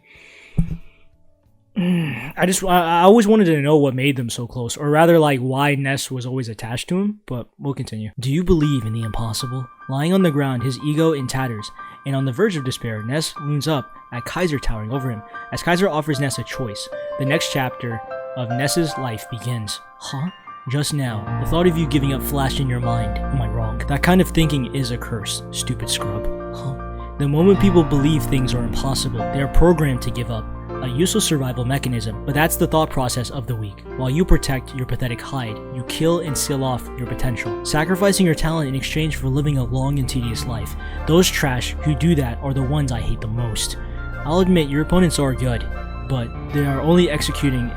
Speaker 5: I always wanted to know what made them so close, or rather like why Ness was always attached to him, but we'll continue. Do you believe in the impossible? Lying on the ground, his ego in tatters, and on the verge of despair, Ness looms up at Kaiser towering over him. As Kaiser offers Ness a choice, the next chapter of Ness's life begins. Huh? Just now, the thought of you giving up flashed in your mind. Am I wrong? That kind of thinking is a curse, stupid scrub. Huh? The moment people believe things are impossible, they are programmed to give up. A useless survival mechanism, but that's the thought process of the weak. While you protect your pathetic hide, you kill and seal off your potential, sacrificing your talent in exchange for living a long and tedious life. Those trash who do that are the ones I hate the most. I'll admit your opponents are good, but they are only executing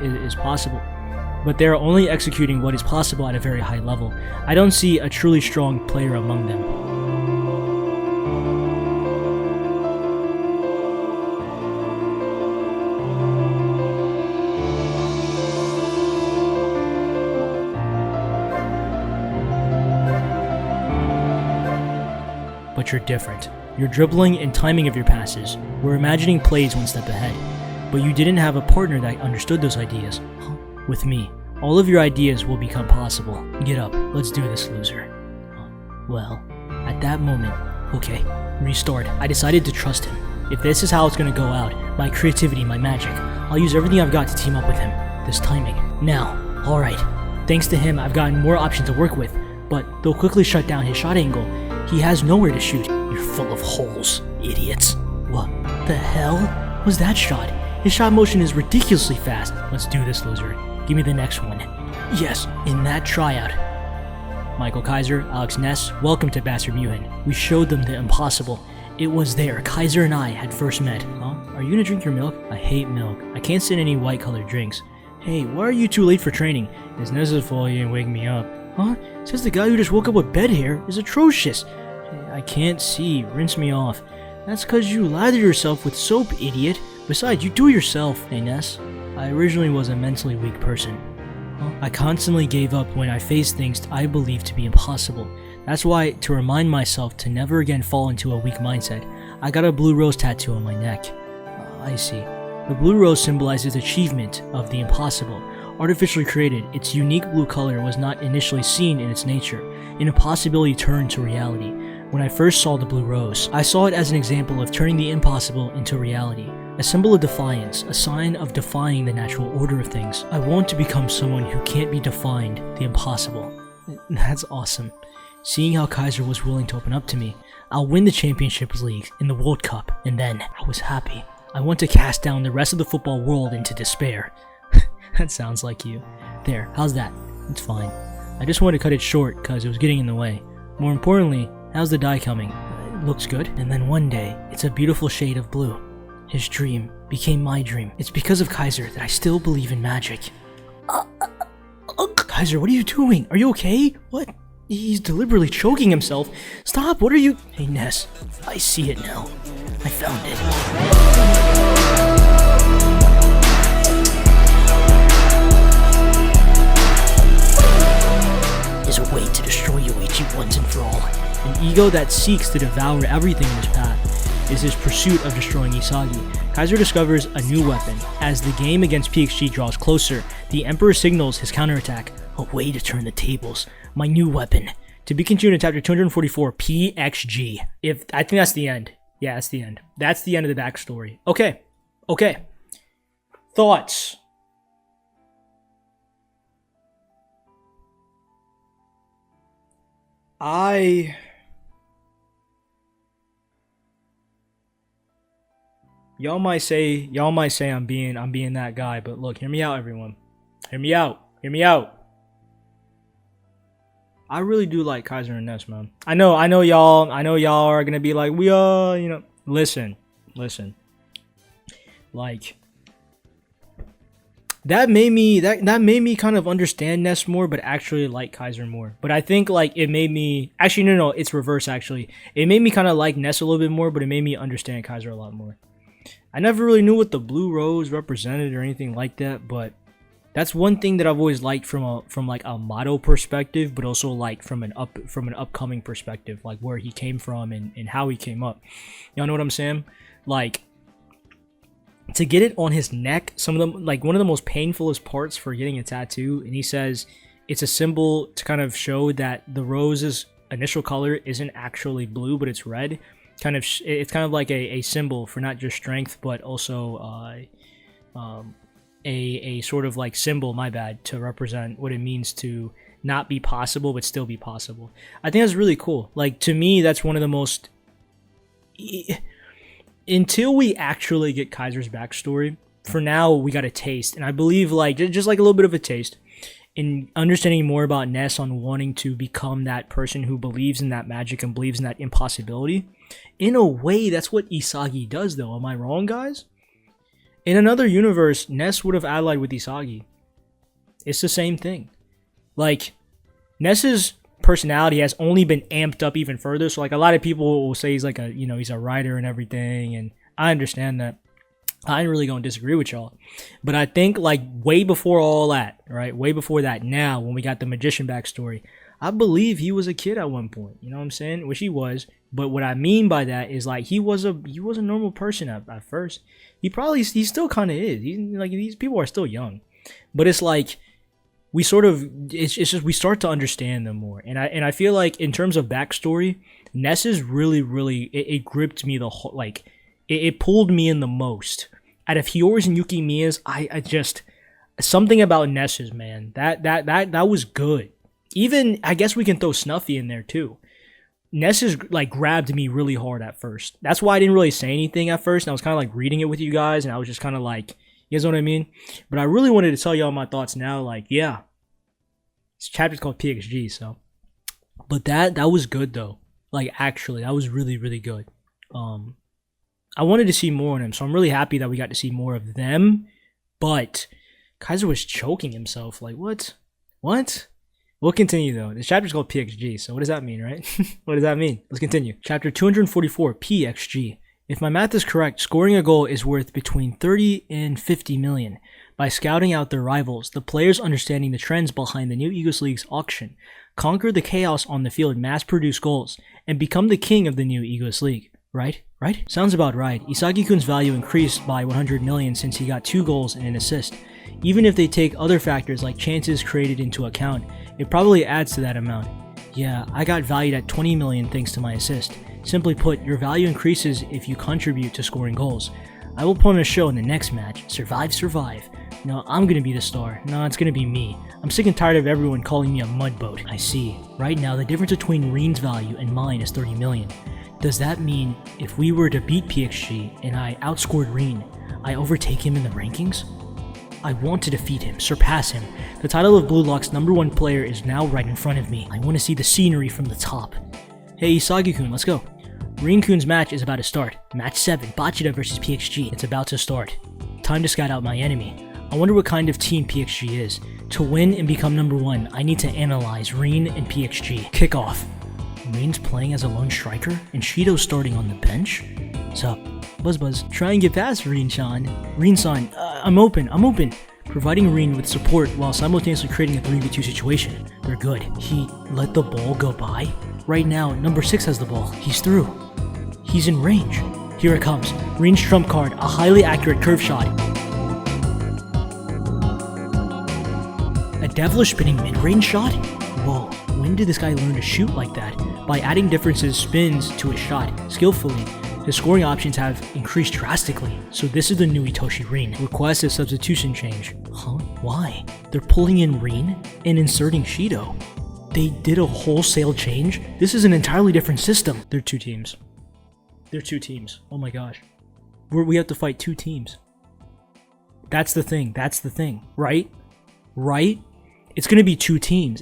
Speaker 5: what is possible at a very high level. I don't see a truly strong player among them. But you're different. Your dribbling and timing of your passes. We're imagining plays one step ahead. but you didn't have a partner that understood those ideas. With me, all of your ideas will become possible. Get up, let's do this, loser. Well, at that moment, okay, restart. I decided to trust him. If this is how it's gonna go out, my creativity, my magic, I'll use everything I've got to team up with him. This timing. Now, alright. Thanks to him, I've gotten more options to work with, but they'll quickly shut down his shot angle. He has nowhere to shoot. You're full of holes, idiots. What the hell was that shot? His shot motion is ridiculously fast. Let's do this, loser. Give me the next one. Yes, in that tryout. Michael Kaiser, Alex Ness, welcome to Bastard Muhin. We showed them the impossible. It was there Kaiser and I had first met. Huh? Are you gonna drink your milk? I hate milk. I can't stand any white colored drinks. Hey, why are you too late for training? It's Ness's fault you didn't wake me up. Huh? Says the guy who just woke up with bed hair is atrocious. I can't see. Rinse me off. That's cause you lather yourself with soap, idiot. Besides, you do it yourself. Hey, Ness. I originally was a mentally weak person. I constantly gave up when I faced things I believed to be impossible. That's why, to remind myself to never again fall into a weak mindset, I got a blue rose tattoo on my neck. I see. The blue rose symbolizes achievement of the impossible. Artificially created, its unique blue color was not initially seen in its nature. An impossibility turned to reality. When I first saw the blue rose, I saw it as an example of turning the impossible into reality. A symbol of defiance, a sign of defying the natural order of things. I want to become someone who can't be defined, the impossible. That's awesome. Seeing how Kaiser was willing to open up to me, I'll win the Championships League and the World Cup, and then I was happy. I want to cast down the rest of the football world into despair. That sounds like you. There, how's that? It's fine. I just wanted to cut it short because it was getting in the way. More importantly, how's the dye coming? It looks good. And then one day, it's a beautiful shade of blue. His dream became my dream. It's because of Kaiser that I still believe in magic. Kaiser, what are you doing? Are you okay? What? He's deliberately choking himself. Stop, what are you? Hey, Ness, I see it now. I found it. Is a way to destroy Yoichi once and for all. An ego that seeks to devour everything in his path is his pursuit of destroying Isagi. Kaiser discovers a new weapon. As the game against PXG draws closer, the Emperor signals his counterattack, a way to turn the tables. My new weapon. To be continued in chapter 244, PXG. I think that's the end. Yeah, that's the end. That's the end of the backstory. Okay. Okay. Thoughts? Y'all might say I'm being that guy, but look, hear me out, everyone. Hear me out. Hear me out. I really do like Kaiser and Ness, man. I know y'all are gonna be like, we are, you know. Listen. Like, that made me kind of understand Ness more, but actually like Kaiser more. But I think like it made me no, it's reverse actually. It made me kind of like Ness a little bit more, but it made me understand Kaiser a lot more. I never really knew what the blue rose represented or anything like that, but that's one thing that I've always liked from like a motto perspective, but also like from an upcoming perspective, like where he came from and how he came up. Y'all know what I'm saying? Like, to get it on his neck, some of them, like one of the most painfulest parts for getting a tattoo, and he says it's a symbol to kind of show that the rose's initial color isn't actually blue, but it's red. It's kind of like a symbol for not just strength, but also a sort of like symbol, my bad, to represent what it means to not be possible but still be possible. I think that's really cool. Like, to me, that's one of the most, until we actually get Kaiser's backstory, for now we got a taste, and I believe like just like a little bit of a taste in understanding more about Ness on wanting to become that person who believes in that magic and believes in that impossibility. In a way, that's what Isagi does, though. Am I wrong, guys? In another universe, Ness would have allied with Isagi. It's the same thing. Like, Ness's personality has only been amped up even further. So, like, a lot of people will say he's like he's a writer and everything. And I understand that. I ain't really gonna disagree with y'all. But I think, like, way before all that, right? Way before that, now, when we got the magician backstory, I believe he was a kid at one point. You know what I'm saying? Which he was. But what I mean by that is like he was a normal person at first. He still kind of is. These people are still young, but it's like it's just we start to understand them more. And I feel like in terms of backstory, Ness is really it gripped me the whole, like it pulled me in the most. Out of Hiyori's and Yukimiya's, I just something about Ness's, man, that was good. Even I guess we can throw Snuffy in there too. Ness's like grabbed me really hard at first. That's why I didn't really say anything at first. And I was kind of like reading it with you guys, and I was just kind of like, you guys know what I mean? But I really wanted to tell y'all my thoughts now. Like, yeah, this chapter's called PXG, so. But that was good though. Like actually, that was really good. I wanted to see more on him, so I'm really happy that we got to see more of them. But Kaiser was choking himself. Like what? We'll continue though. This chapter's called PXG, so what does that mean, right? What does that mean? Let's continue. Chapter 244, PXG. If my math is correct, scoring a goal is worth between 30 and 50 million. By scouting out their rivals, the players understanding the trends behind the new Egos League's auction, conquer the chaos on the field, mass-produce goals, and become the king of the new Egos League. Right? Sounds about right. Isagi-kun's value increased by 100 million since he got 2 goals and an assist. Even if they take other factors like chances created into account, it probably adds to that amount. Yeah, I got valued at 20 million thanks to my assist. Simply put, your value increases if you contribute to scoring goals. I will put on a show in the next match. Survive. No, I'm gonna be the star. No, it's gonna be me. I'm sick and tired of everyone calling me a mudboat. I see. Right now, the difference between Reen's value and mine is 30 million. Does that mean if we were to beat PXG and I outscored Reen, I overtake him in the rankings? I want to defeat him, surpass him. The title of Blue Lock's #1 player is now right in front of me. I want to see the scenery from the top. Hey Isagi-kun, let's go. Reen-kun's match is about to start. Match 7, Bachida vs PXG. It's about to start. Time to scout out my enemy. I wonder what kind of team PXG is. To win and become #1, I need to analyze Reen and PXG. Kickoff. Reen's playing as a lone striker and Shido's starting on the bench? Sup? Buzz, try and get past Reen-chan. Reen-san, I'm open. Providing Reen with support while simultaneously creating a 3v2 situation. They're good. He let the ball go by? Right now, number 6 has the ball. He's through. He's in range. Here it comes. Reen's trump card, a highly accurate curve shot. A devilish spinning mid-range shot? Whoa, when did this guy learn to shoot like that? By adding different spins to his shot, skillfully, his scoring options have increased drastically. So this is the new Itoshi Reen. Request a substitution change. Huh? Why? They're pulling in Reen and inserting Shido. They did a wholesale change? This is an entirely different system. They're 2 teams. Oh my gosh. We have to fight 2 teams. That's the thing, right? It's gonna be 2 teams.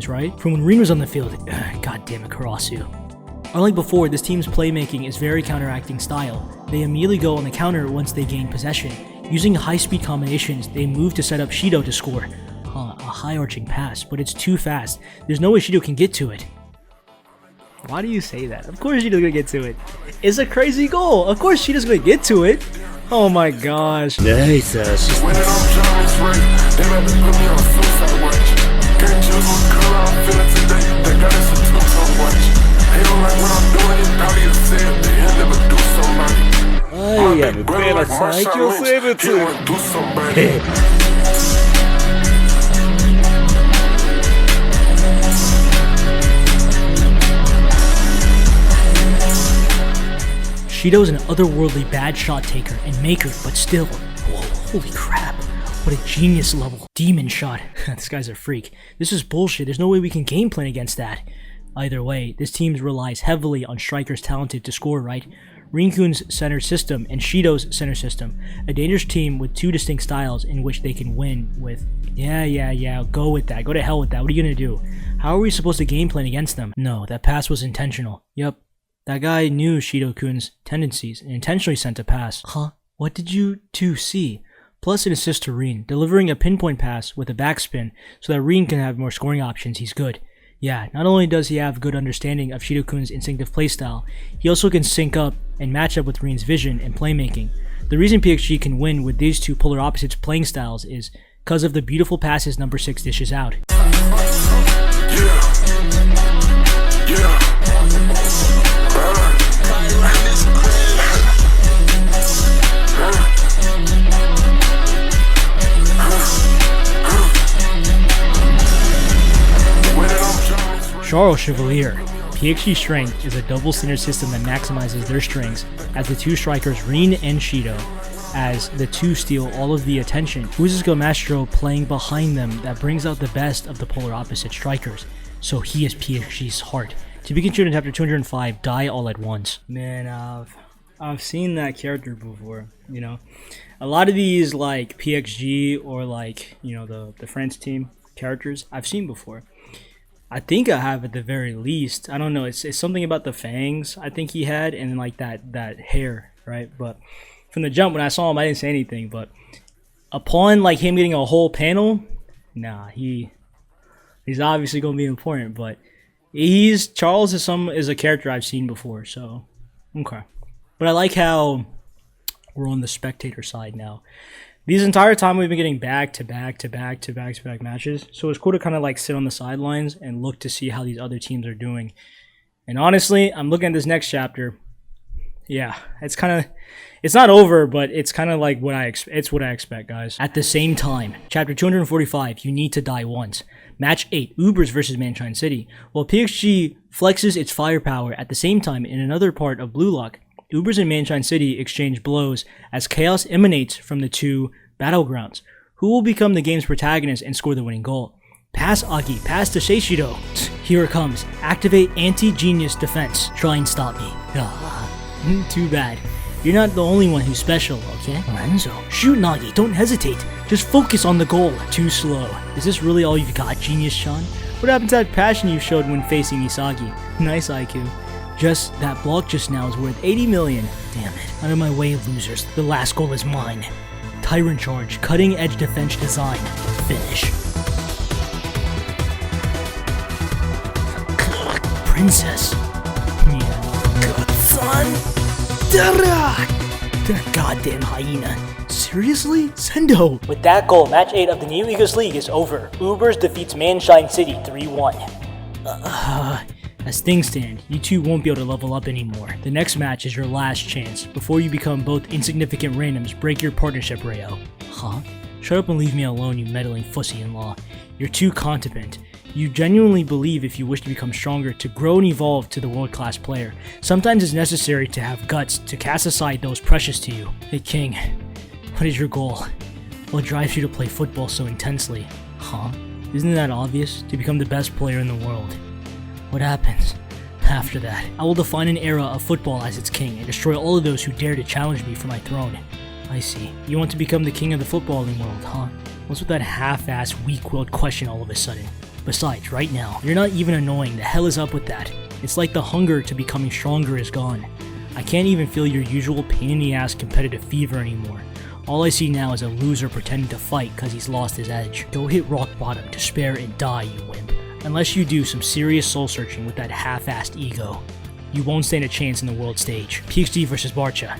Speaker 5: Right? From when Reen was on the field, god damn it, Karasu. Unlike before, this team's playmaking is very counteracting style. They immediately go on the counter once they gain possession. Using high-speed combinations, they move to set up Shido to score. A high-arching pass, but it's too fast. There's no way Shido can get to it. Why do you say that? Of course Shido's gonna get to it. It's a crazy goal. Of course Shido's gonna get to it. Oh my gosh.
Speaker 3: Nice.
Speaker 5: Shido's an otherworldly bad shot taker and maker, but still, whoa, holy crap, what a genius level demon shot. This guy's a freak. This is bullshit, there's no way we can game plan against that. Either way, this team relies heavily on strikers talented to score, right? Reen-kun's center system and Shido's center system. A dangerous team with 2 distinct styles in which they can win with. Yeah, go with that, go to hell with that, what are you gonna do? How are we supposed to game plan against them? No, that pass was intentional. Yep. That guy knew Shido-kun's tendencies and intentionally sent a pass. Huh? What did you 2 see? Plus an assist to Reen, delivering a pinpoint pass with a backspin so that Reen can have more scoring options. He's good. Yeah, not only does he have good understanding of Shido-kun's instinctive playstyle, he also can sync up and match up with Reen's vision and playmaking. The reason PXG can win with these 2 polar opposites playing styles is because of the beautiful passes number 6 dishes out.
Speaker 3: Yeah.
Speaker 5: Charles Chevalier. PXG Strength is a double center system that maximizes their strengths as the two strikers Rin and Shido, as the two steal all of the attention. Uzuka Mastro playing behind them that brings out the best of the polar opposite strikers. So he is PXG's heart. To be continued in chapter 205, Die All at Once.
Speaker 1: Man, I've seen that character before, you know. A lot of these like PXG or like, you know, the French team characters I've seen before. I think I have at the very least. I don't know. It's something about the fangs I think he had, and like that hair, right? But from the jump when I saw him, I didn't say anything. But upon like him getting a whole panel, nah, he's obviously gonna be important. But Charles is a character I've seen before, so okay. But I like how we're on the spectator side now. These entire time we've been getting back to back matches, so it's cool to kind of like sit on the sidelines and look to see how these other teams are doing. And honestly, I'm looking at this next chapter. Yeah, it's not over, but it's kind of like what I expect, guys.
Speaker 5: At the same time, chapter 245, You Need to Die Once. Match 8, Ubers versus Manshine City. While PXG flexes its firepower at the same time in another part of Blue Lock, Ubers and Manshine City exchange blows as chaos emanates from the two battlegrounds. Who will become the game's protagonist and score the winning goal? Pass Agi, pass to Seishido. Here it comes. Activate anti-genius defense. Try and stop me. Too bad. You're not the only one who's special, okay? Lorenzo. Shoot Nagi, don't hesitate. Just focus on the goal. Too slow. Is this really all you've got, Genius Sean? What happened to that passion you showed when facing Isagi? Nice IQ. Just that block just now is worth 80 million. Damn it. Out of my way, losers. The last goal is mine. Tyrant Charge, cutting edge defense design. Finish. Princess. Yeah. Good son. That goddamn hyena. Seriously? Sendo. With that goal, match 8 of the new Eagles League is over. Ubers defeats Manshine City 3-1. As things stand, you two won't be able to level up anymore. The next match is your last chance. Before you become both insignificant randoms, break your partnership, Rayo. Huh? Shut up and leave me alone, you meddling fussy-in-law. You're too content. You genuinely believe if you wish to become stronger, to grow and evolve to the world-class player. Sometimes it's necessary to have guts to cast aside those precious to you. Hey King, what is your goal? What drives you to play football so intensely? Huh? Isn't that obvious? To become the best player in the world. What happens after that? I will define an era of football as its king and destroy all of those who dare to challenge me for my throne. I see. You want to become the king of the footballing world, huh? What's with that half-assed, weak-willed question all of a sudden? Besides, right now, you're not even annoying. The hell is up with that? It's like the hunger to becoming stronger is gone. I can't even feel your usual pain-in-the-ass competitive fever anymore. All I see now is a loser pretending to fight because he's lost his edge. Go hit rock bottom, despair, and die, you wimp. Unless you do some serious soul-searching with that half-assed ego, you won't stand a chance in the world stage. PXG versus Barcha.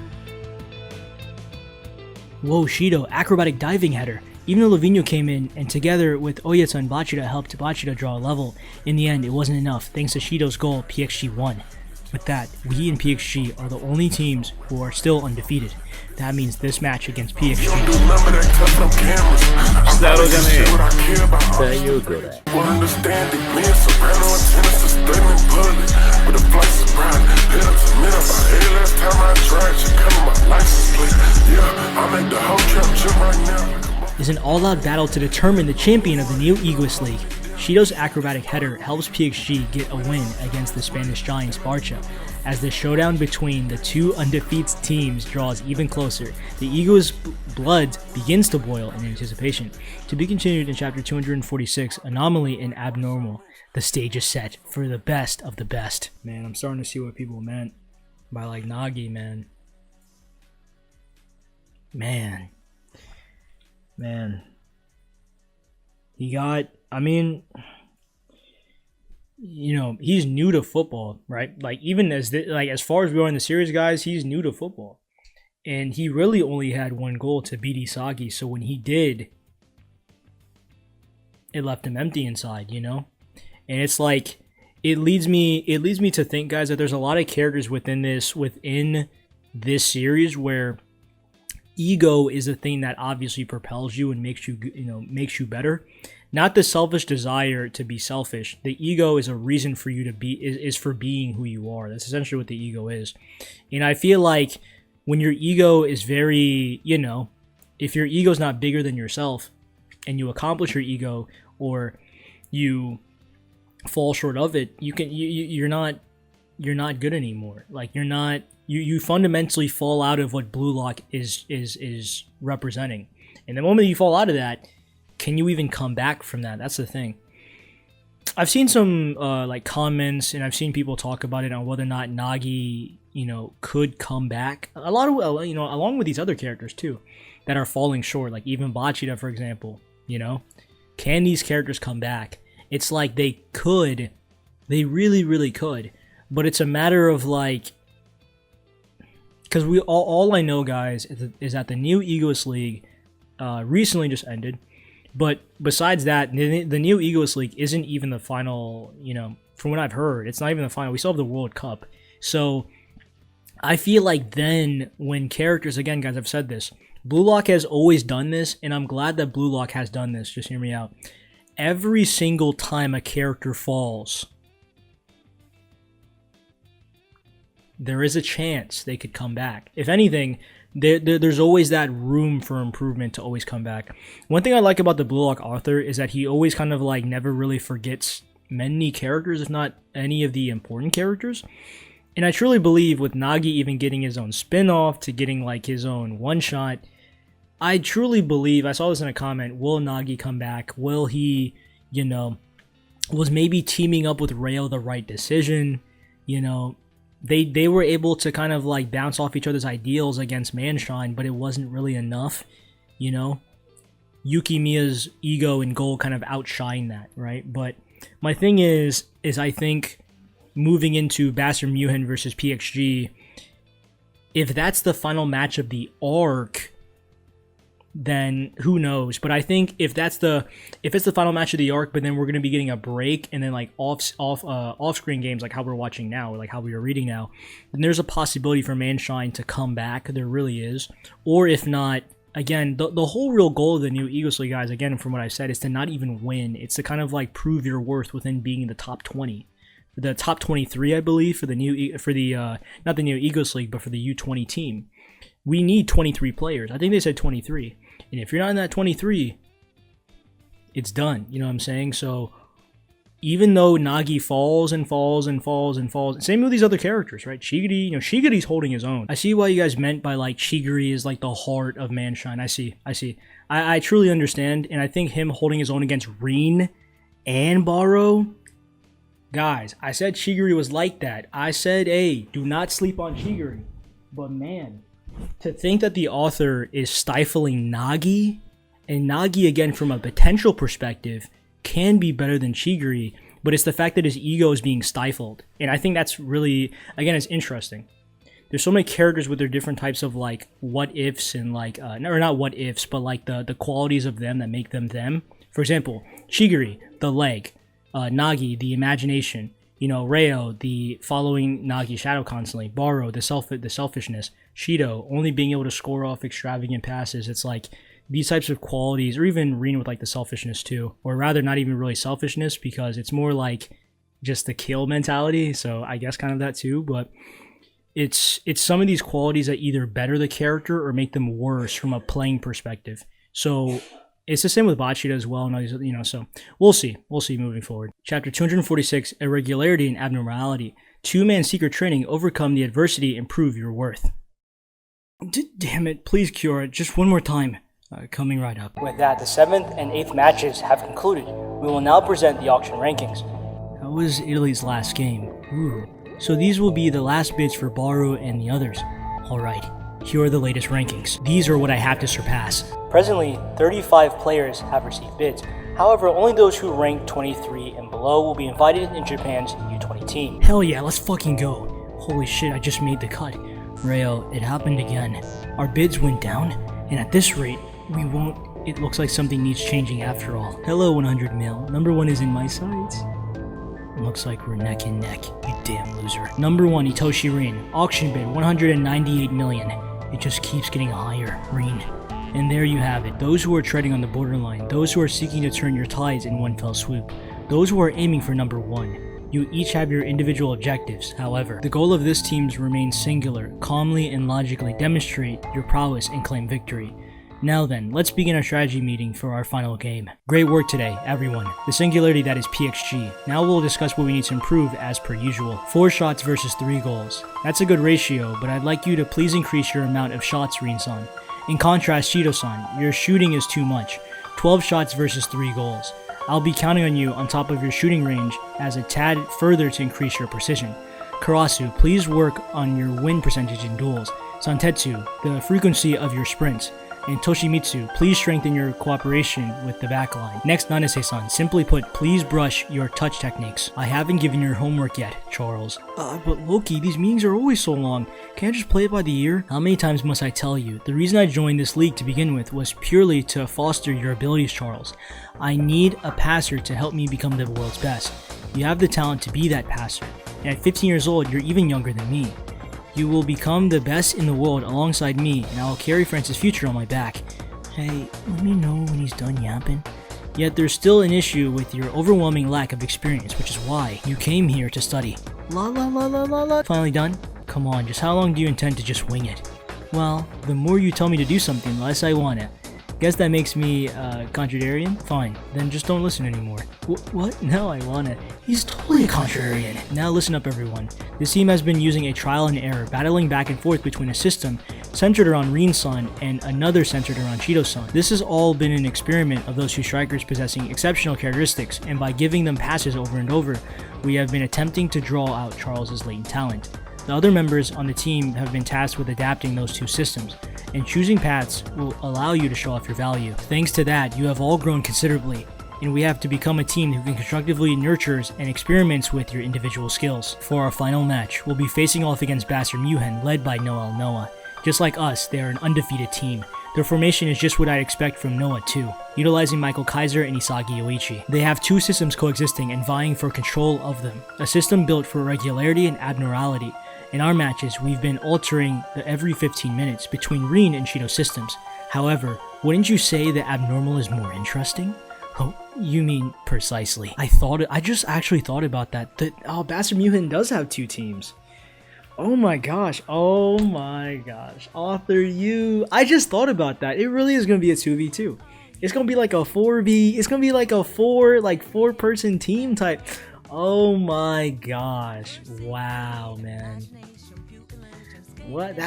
Speaker 5: Whoa, Shido, acrobatic diving header. Even though Lavinho came in, and together with Oyata and Bachida helped Bachida draw a level, in the end it wasn't enough. Thanks to Shido's goal, PXG won. With that, we and PXG are the only teams who are still undefeated. That means this match against PXG. Is an all-out battle to determine the champion of the new Eagles League. Shido's acrobatic header helps PXG get a win against the Spanish Giants Barcha. As the showdown between the two undefeated teams draws even closer, the Eagles' blood begins to boil in anticipation. To be continued in chapter 246, Anomaly and Abnormal. The stage is set for the best of the best. Man, I'm starting to see what people meant by like Nagi, man. Man. He got, I mean, you know, he's new to football, right? Like, even as far as we are in the series, guys, he's new to football. And he really only had one goal to beat Isagi. So when he did, it left him empty inside, you know? And it's like, it leads me to think, guys, that there's a lot of characters within this series where ego is a thing that obviously propels you and makes you better. Not the selfish desire to be selfish. The ego is a reason for you to be, is for being who you are. That's essentially what the ego is. And I feel like when your ego is very, you know, if your ego is not bigger than yourself and you accomplish your ego or you fall short of it, you're not good anymore. Like you fundamentally fall out of what Blue Lock is representing. And the moment you fall out of that, can you even come back from that? That's the thing. I've seen some like comments, and I've seen people talk about it on whether or not Nagi, you know, could come back. A lot of, you know, along with these other characters too, that are falling short. Like even Bachida, for example. You know, can these characters come back? It's like they could, they really, really could. But it's a matter of like, because all I know, guys, is that the new Egoist League recently just ended. But besides that, the new Egoist League isn't even the final, you know, from what I've heard, it's not even the final. We still have the World Cup. So I feel like then when characters, again, guys, I've said this, Blue Lock has always done this, and I'm glad that Blue Lock has done this. Just hear me out. Every single time a character falls, there is a chance they could come back. If anything, there's always that room for improvement to always come back. One thing I like about the Blue Lock author is that he always kind of like never really forgets many characters, if not any of the important characters. And I truly believe with Nagi even getting his own spin-off to getting like his own one-shot, I truly believe, I saw this in a comment, will Nagi come back? Will he, you know, was maybe teaming up with Rayo the right decision? You know, they were able to kind of like bounce off each other's ideals against Manshine, but it wasn't really enough, you know? Yuki Miya's ego and goal kind of outshine that, right? But my thing is I think moving into Bastard Muhin versus PXG, if that's the final match of the arc, then who knows? But I think if it's the final match of the arc, but then we're gonna be getting a break and then like off-screen games like how we're watching now, or like how we are reading now, then there's a possibility for Manshine to come back. There really is. Or if not, again, the whole real goal of the new Egoist League, guys, again from what I said, is to not even win. It's to kind of like prove your worth within being in the top 20. The top 23, I believe, for the new not the new Egoist League, but for the U20 team. We need 23 players. I think they said 23. And if you're not in that 23, it's done. You know what I'm saying? So even though Nagi falls and falls and falls and falls, same with these other characters, right? Shigiri, you know, Shigiri's holding his own. I see why you guys meant by like Shigiri is like the heart of Manshine. I see. I truly understand, and I think him holding his own against Rin and Baro, guys, I said Shigiri was like that. I said, hey, do not sleep on Shigiri. But man, to think that the author is stifling Nagi, and Nagi, again, from a potential perspective, can be better than Shigiri, but it's the fact that his ego is being stifled. And I think that's really, again, it's interesting. There's so many characters with their different types of, like, what-ifs and, like, or not what-ifs, but, like, the qualities of them that make them them. For example, Shigiri, the leg. Nagi, the imagination. You know, Rayo, the following Nagi's shadow constantly. Baro, the selfishness. Shido, only being able to score off extravagant passes. It's like these types of qualities, or even Rin with like the selfishness too. Or rather, not even really selfishness, because it's more like just the kill mentality. So I guess kind of that too. But it's some of these qualities that either better the character or make them worse from a playing perspective. So it's the same with Bachida as well, and you know. So we'll see moving forward. Chapter 246: Irregularity and Abnormality. Two-man secret training. Overcome the adversity and prove your worth. Damn it! Please cure it. Just one more time. Coming right up. With that, the 7th and 8th matches have concluded. We will now present the auction rankings. How was Italy's last game? Ooh. So these will be the last bids for Baro and the others. Alright, here are the latest rankings. These are what I have to surpass. Presently, 35 players have received bids. However, only those who rank 23 and below will be invited in Japan's U20 team. Hell yeah, let's fucking go. Holy shit, I just made the cut. Rayo, it happened again. Our bids went down, and at this rate, we won't. It looks like something needs changing after all. Hello, 100 mil. Number 1 is in my sights. Looks like we're neck and neck, you damn loser. Number 1, Itoshi Rin. Auction bid, 198 million. It just keeps getting higher. Rin, And there you have it, those who are treading on the borderline, those who are seeking to turn your tides in one fell swoop, those who are aiming for number 1. You each have your individual objectives, however. The goal of this team remains singular: calmly and logically demonstrate your prowess and claim victory. Now then, let's begin our strategy meeting for our final game. Great work today, everyone. The singularity that is PXG. Now we'll discuss what we need to improve as per usual. 4 shots versus 3 goals. That's a good ratio, but I'd like you to please increase your amount of shots, Rin-san. In contrast, Shido-san, your shooting is too much. 12 shots versus 3 goals. I'll be counting on you on top of your shooting range as a tad further to increase your precision. Karasu, please work on your win percentage in duels. Santetsu, the frequency of your sprints. And Toshimitsu, please strengthen your cooperation with the backline. Next, Nanase-san, simply put, please brush your touch techniques. I haven't given your homework yet, Charles. But Loki, these meetings are always so long. Can't I just play it by the ear? How many times must I tell you? The reason I joined this league to begin with was purely to foster your abilities, Charles. I need a passer to help me become the world's best. You have the talent to be that passer. And at 15 years old, you're even younger than me. You will become the best in the world alongside me, and I will carry France's future on my back. Hey, let me know when he's done yapping. Yet there's still an issue with your overwhelming lack of experience, which is why you came here to study. La la la la la la. Finally done? Come on, just how long do you intend to just wing it? Well, the more you tell me to do something, the less I want it. Guess that makes me, contrarian? Fine, then just don't listen anymore. What? No, I wanna. He's totally a contrarian. Now listen up, everyone. This team has been using a trial and error, battling back and forth between a system centered around Rin-san and another centered around Shido-san. This has all been an experiment of those two strikers possessing exceptional characteristics, and by giving them passes over and over, we have been attempting to draw out Charles's latent talent. The other members on the team have been tasked with adapting those two systems, and choosing paths will allow you to show off your value. Thanks to that, you have all grown considerably, and we have to become a team who can constructively nurtures and experiments with your individual skills. For our final match, we'll be facing off against Bastard Muhen, led by Noel Noah. Just like us, they are an undefeated team. Their formation is just what I'd expect from Noah too, utilizing Michael Kaiser and Isagi Yoichi. They have two systems coexisting and vying for control of them, a system built for regularity and abnormality. In our matches, we've been altering the every 15 minutes between Rin and Shido systems. However, wouldn't you say that abnormal is more interesting? Oh, you mean precisely. I just actually thought about that. Bastard Muhen does have 2 teams. Oh my gosh. Author you. I just thought about that. It really is going to be a 2v2. It's going to be like a 4v. It's going to be like a 4 person team type. Oh my gosh. Wow, man. What?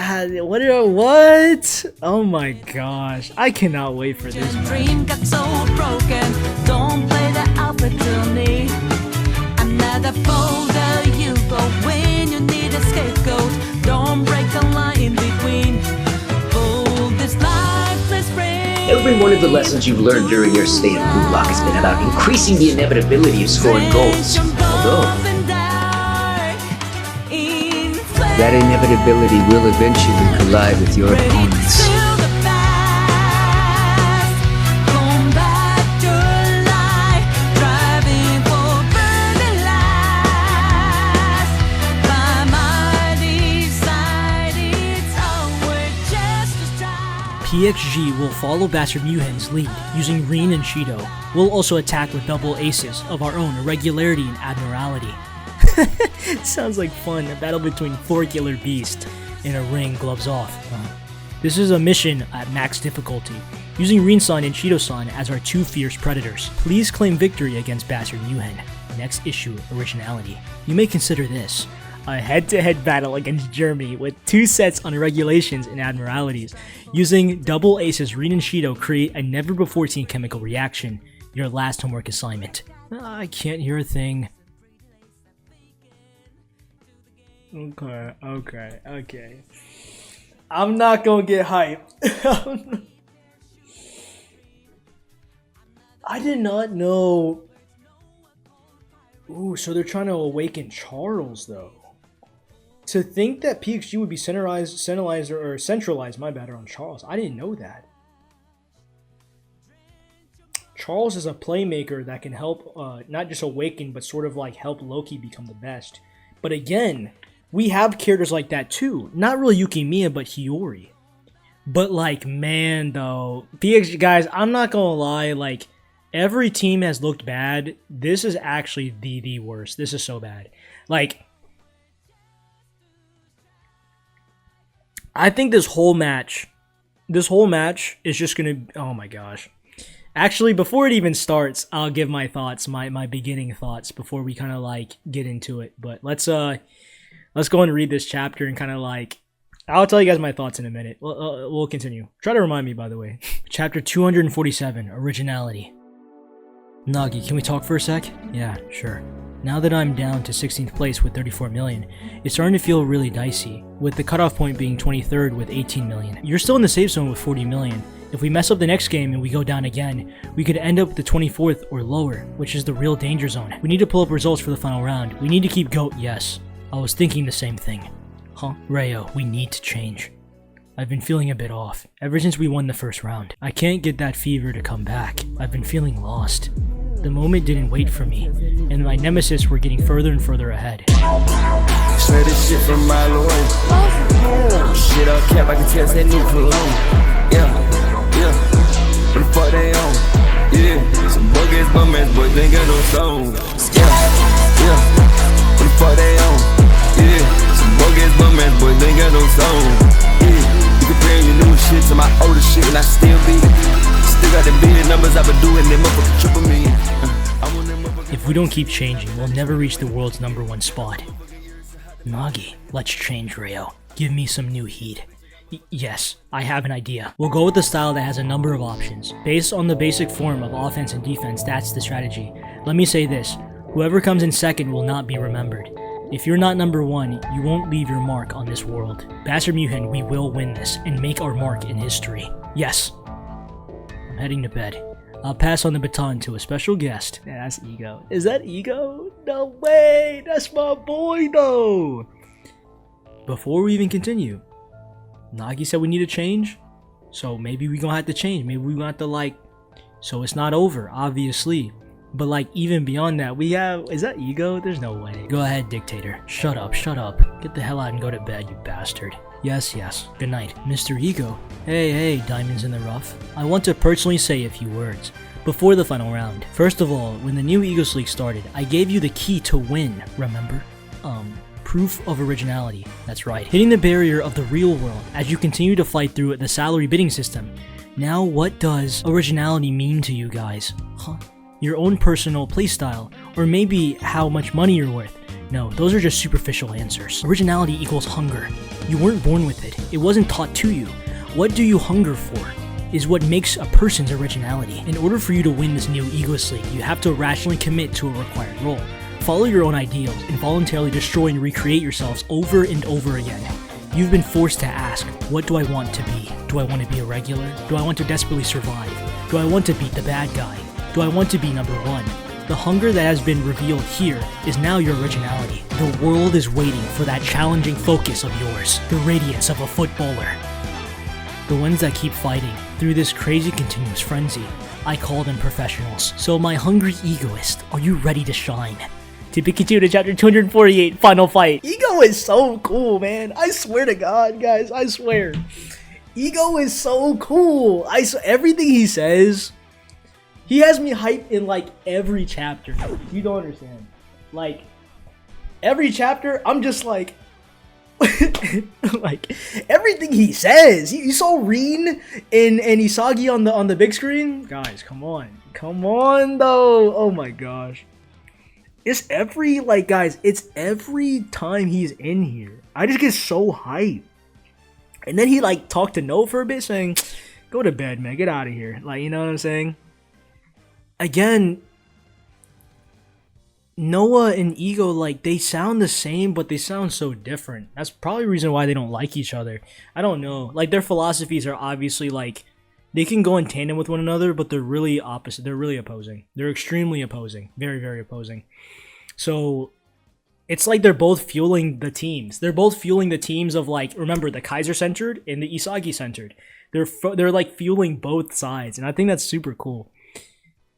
Speaker 5: Oh my gosh. I cannot wait for this.
Speaker 3: Dream got so broken. Don't play the alpha to me. Another folder you go when you need a scapegoat. Don't break the line in between. Pull this lifeless frame.
Speaker 4: Every one of the lessons you've learned during your stay in Gulag has been about increasing the inevitability of scoring goals. Although, that inevitability will eventually collide with your opponents.
Speaker 5: PXG will follow Bastard Muhen's lead, using Rin and Shido. We'll also attack with double aces of our own, irregularity and abnormality. Sounds like fun, a battle between 4 killer beasts in a ring, gloves off. This is a mission at max difficulty, using Rin-san and Shido-san as our 2 fierce predators. Please claim victory against Bastard Muhen. Next issue, originality. You may consider this a head-to-head battle against Germany with 2 sets on regulations and abnormalities. Using double aces, Rin and Shido create a never-before-seen chemical reaction. Your last homework assignment. I can't hear a thing. Okay. I'm not gonna get hype. I did not know. Ooh, so they're trying to awaken Charles, though. To think that PXG would be centralized on Charles. I didn't know that. Charles is a playmaker that can help, not just awaken, but sort of like help Loki become the best. But again, we have characters like that too. Not really Yuki Miya, but Hiyori. But like, man, though, PXG guys, I'm not gonna lie, like, every team has looked bad. This is actually the worst. This is so bad. Like, I think this whole match is just gonna, oh my gosh. Actually, before it even starts, I'll give my thoughts, my beginning thoughts before we kind of like get into it. But let's go and read this chapter and kind of like, I'll tell you guys my thoughts in a minute. We'll continue. Try to remind me, by the way. Chapter 247, Originality. Nagi, can we talk for a sec? Yeah, sure. Now that I'm down to 16th place with 34 million, it's starting to feel really dicey, with the cutoff point being 23rd with 18 million. You're still in the safe zone with 40 million. If we mess up the next game and we go down again, we could end up the 24th or lower, which is the real danger zone. We need to pull up results for the final round. We need to keep GOAT, yes. I was thinking the same thing. Huh? Rayo, we need to change. I've been feeling a bit off, ever since we won the first round. I can't get that fever to come back. I've been feeling lost. The moment didn't wait for me, and my nemesis were getting further and further ahead.
Speaker 3: Swear this shit from my Lord. Shit up cap, I can test that new cologne. Yeah. What the fuck they on? Yeah. Some bogus bum ass boys, they got no song. Yeah. What the fuck they on? Yeah. Some bogus bum ass boys, they got no song. Yeah. You comparing your new shit to my older shit and I still be still got the big numbers I've been doing, them motherfuckers triple me.
Speaker 5: If we don't keep changing, we'll never reach the world's #1 spot. Nagi, let's change, Rayo. Give me some new heat. Yes, I have an idea. We'll go with the style that has a number of options. Based on the basic form of offense and defense, that's the strategy. Let me say this, whoever comes in second will not be remembered. If you're not #1, you won't leave your mark on this world. Bastard Muhin, we will win this and make our mark in history. Yes. I'm heading to bed. I'll pass on the baton to a special guest. Yeah, that's Ego. Is that Ego? No way! That's my boy though! Before we even continue, Nagi said we need to change, so maybe we gonna have to change. Maybe we gonna have to like, so it's not over, obviously. But like even beyond that, we have, is that Ego? There's no way. Go ahead, dictator. Shut up, shut up. Get the hell out and go to bed, you bastard. Yes, yes. Good night. Mr. Ego. Hey, diamonds in the rough. I want to personally say a few words before the final round. First of all, when the new Egos League started, I gave you the key to win, remember? Proof of originality. That's right. Hitting the barrier of the real world as you continue to fight through the salary bidding system. Now, what does originality mean to you guys? Huh? Your own personal playstyle, or maybe how much money you're worth. No, those are just superficial answers. Originality equals hunger. You weren't born with it. It wasn't taught to you. What do you hunger for is what makes a person's originality. In order for you to win this new Egos League, you have to rationally commit to a required role. Follow your own ideals and voluntarily destroy and recreate yourselves over and over again. You've been forced to ask, what do I want to be? Do I want to be a regular? Do I want to desperately survive? Do I want to beat the bad guy? Do I want to be #1? The hunger that has been revealed here is now your originality. The world is waiting for that challenging focus of yours, the radiance of a footballer. The ones that keep fighting through this crazy continuous frenzy, I call them professionals. So my hungry egoist, are you ready to shine? To be continued to chapter 248, final fight. Ego is so cool, man. I swear to God, guys, I swear. Ego is so cool. Everything he says, he has me hyped in like every chapter. You don't understand. Like, every chapter, I'm just like, like everything he says. You saw Reen and Isagi on the big screen? Guys, come on though. Oh my gosh. It's every, like, guys, it's every time he's in here. I just get so hyped. And then he, like, talked to Noah for a bit, saying, go to bed, man, get out of here. Like, you know what I'm saying? Again, Noah and Ego, like, they sound the same, but they sound so different. That's probably the reason why they don't like each other. I don't know. Like, their philosophies are obviously, like, they can go in tandem with one another, but they're really opposite. They're really opposing. They're extremely opposing. Very, very opposing. So, it's like they're both fueling the teams. They're both fueling the teams of, like, remember, the Kaiser-centered and the Isagi-centered. They're like, fueling both sides, and I think that's super cool.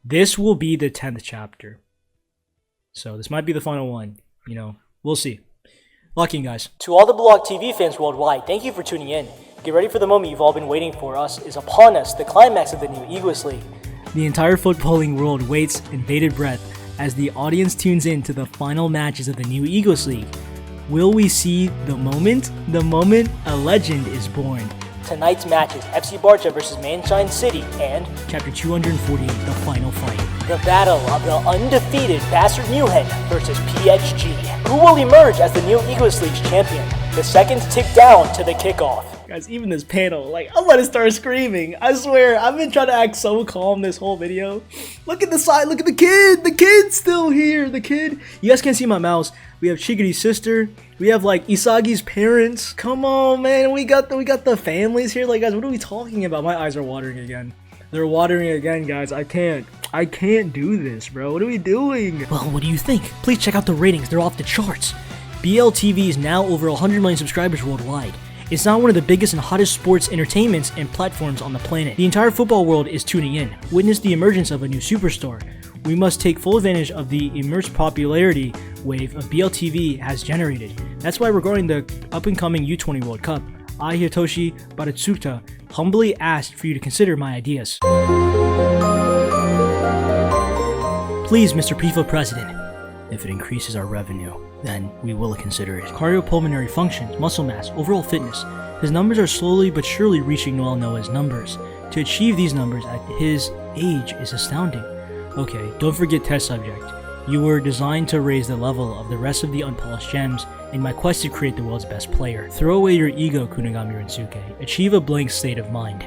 Speaker 5: This will be the 10th chapter. So, this might be the final one. You know, we'll see. Lucky, guys. To all the Blog TV fans worldwide, thank you for tuning in. Get ready for the moment you've all been waiting for. Is upon us, the climax of the new Eagles League. The entire footballing world waits in bated breath as the audience tunes in to the final matches of the new Eagles League. Will we see the moment? The moment a legend is born. Tonight's matches, FC Barca versus Manshine City, and Chapter 248, the final fight. The battle of the undefeated Bastard Mewhen versus PXG. Who will emerge as the new Eagles League's champion? The seconds tick down to the kickoff. Guys, even this panel, like, I'm about to start screaming. I swear, I've been trying to act so calm this whole video. Look at the side, look at the kid! The kid's still here, the kid. You guys can't see my mouse. We have Chigury's sister. We have, like, Isagi's parents. Come on, man, we got the families here. Like, guys, what are we talking about? My eyes are watering again. They're watering again, guys. I can't do this, bro. What are we doing? Well, what do you think? Please check out the ratings. They're off the charts. BLTV is now over 100 million subscribers worldwide. It's now one of the biggest and hottest sports entertainments and platforms on the planet. The entire football world is tuning in. Witness the emergence of a new superstar. We must take full advantage of the immense popularity wave of BLTV has generated. That's why regarding the up-and-coming U20 World Cup, I, Hitoshi Baratsuta, humbly asked for you to consider my ideas. Please, Mr. FIFA President, if it increases our revenue, then we will consider it. Cardiopulmonary functions, muscle mass, overall fitness. His numbers are slowly but surely reaching Noel Noah's numbers. To achieve these numbers at his age is astounding. Okay, don't forget test subject. You were designed to raise the level of the rest of the unpolished gems in my quest to create the world's best player. Throw away your ego, Kunigami Rensuke. Achieve a blank state of mind.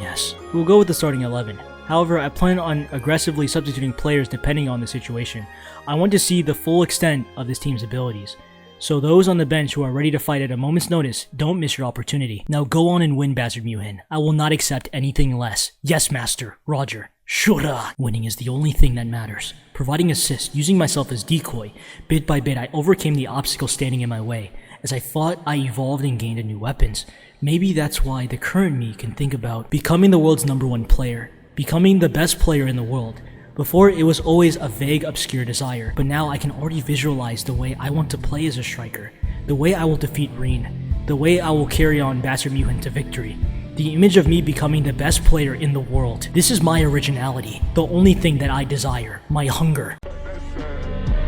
Speaker 5: Yes, we'll go with the starting 11. However, I plan on aggressively substituting players depending on the situation. I want to see the full extent of this team's abilities. So those on the bench who are ready to fight at a moment's notice, don't miss your opportunity. Now go on and win, Bastard Mewhen. I will not accept anything less. Yes, Master. Roger. Shura. Winning is the only thing that matters. Providing assists, using myself as decoy. Bit by bit, I overcame the obstacles standing in my way. As I fought, I evolved and gained new weapons. Maybe that's why the current me can think about becoming the world's #1 player. Becoming the best player in the world. Before, it was always a vague, obscure desire, but now I can already visualize the way I want to play as a striker, the way I will defeat Reen, the way I will carry on Bastard Mewhen to victory, the image of me becoming the best player in the world. This is my originality, the only thing that I desire, my hunger.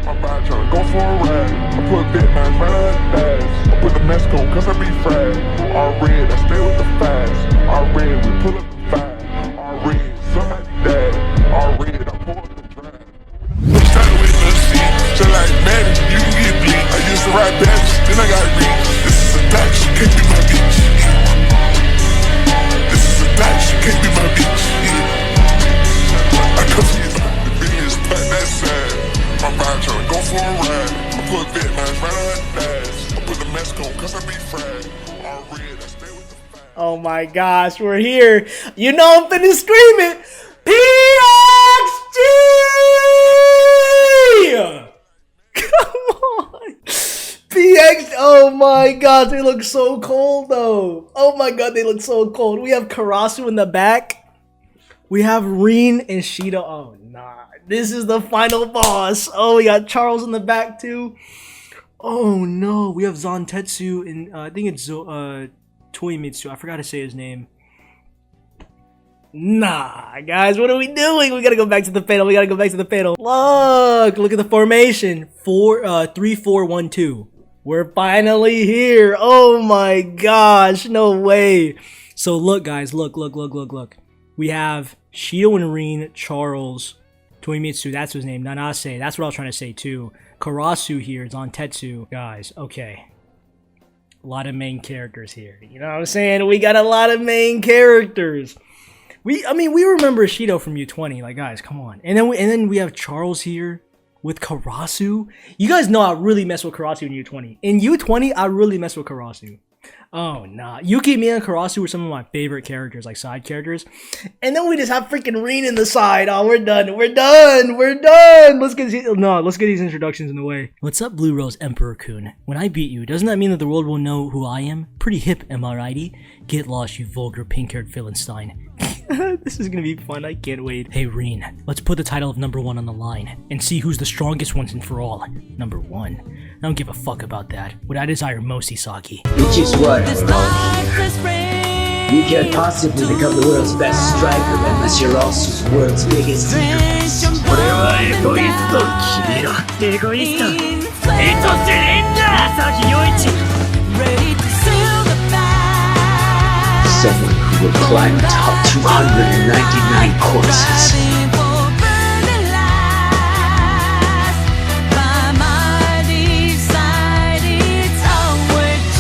Speaker 6: I'm about trying to go for a ride. I put big man right on that ass. I put the mask on cause I be fried. All red, I stay with the fast. All red, we pull up the five. All red, somebody died. All red, I pull up the drive. Started with the seat. So like Maddie, you can get bleed. I used to ride badges, then I got reach. This is a tax, she can't be my bitch. This is a tax, she can't be my bitch. I come to you, the videos put that side. I'm about trying to go for a ride. I put big lines right on that ass. I put the mask on cause I be fried. All red, I stay with the five.
Speaker 5: Oh my gosh, we're here. You know I'm finna scream it. PXG! Come on. PX, oh my god, they look so cold though. Oh my god, they look so cold. We have Karasu in the back. We have Reen and Shida. Oh nah. This is the final boss. Oh, we got Charles in the back too. Oh no, we have Zantetsu and I think it's Toimitsu. I forgot to say his name. Nah, guys, what are we doing? We gotta go back to the panel. Look at the formation. 3-4-1-2. We're finally here. Oh my gosh, no way. So look, guys, look. We have Shido and Reen, Charles, Toimitsu, that's his name, Nanase, that's what I was trying to say too. Karasu here, Zantetsu. Guys, okay. A lot of main characters here. You know what I'm saying? We got a lot of main characters. We remember Shido from U20, like guys, come on. And then we have Charles here with Karasu. You guys know I really mess with Karasu in U20. In U20, I really mess with Karasu. Oh nah, Yuki, Mia, and Karasu were some of my favorite characters, like side characters. And then we just have freaking Reen in the side. Oh, we're done. Let's get these introductions in the way. What's up, Blue Rose Emperor-kun? When I beat you, doesn't that mean that the world will know who I am? Pretty hip, am I righty? Get lost, you vulgar pink-haired Philistine. This is gonna be fun, I can't wait. Hey Reen, let's put the title of #1 on the line and see who's the strongest once and for all. #1. I don't give a fuck about that. What I desire most, Isagi.
Speaker 4: Which is what?
Speaker 3: This life is
Speaker 4: You can't possibly become the world's best striker unless you're also the world's biggest ego.
Speaker 2: これはエゴイスト。君らエゴイスト。意図しねえんだ。潔陽一。
Speaker 4: Someone who will climb top 299 courses.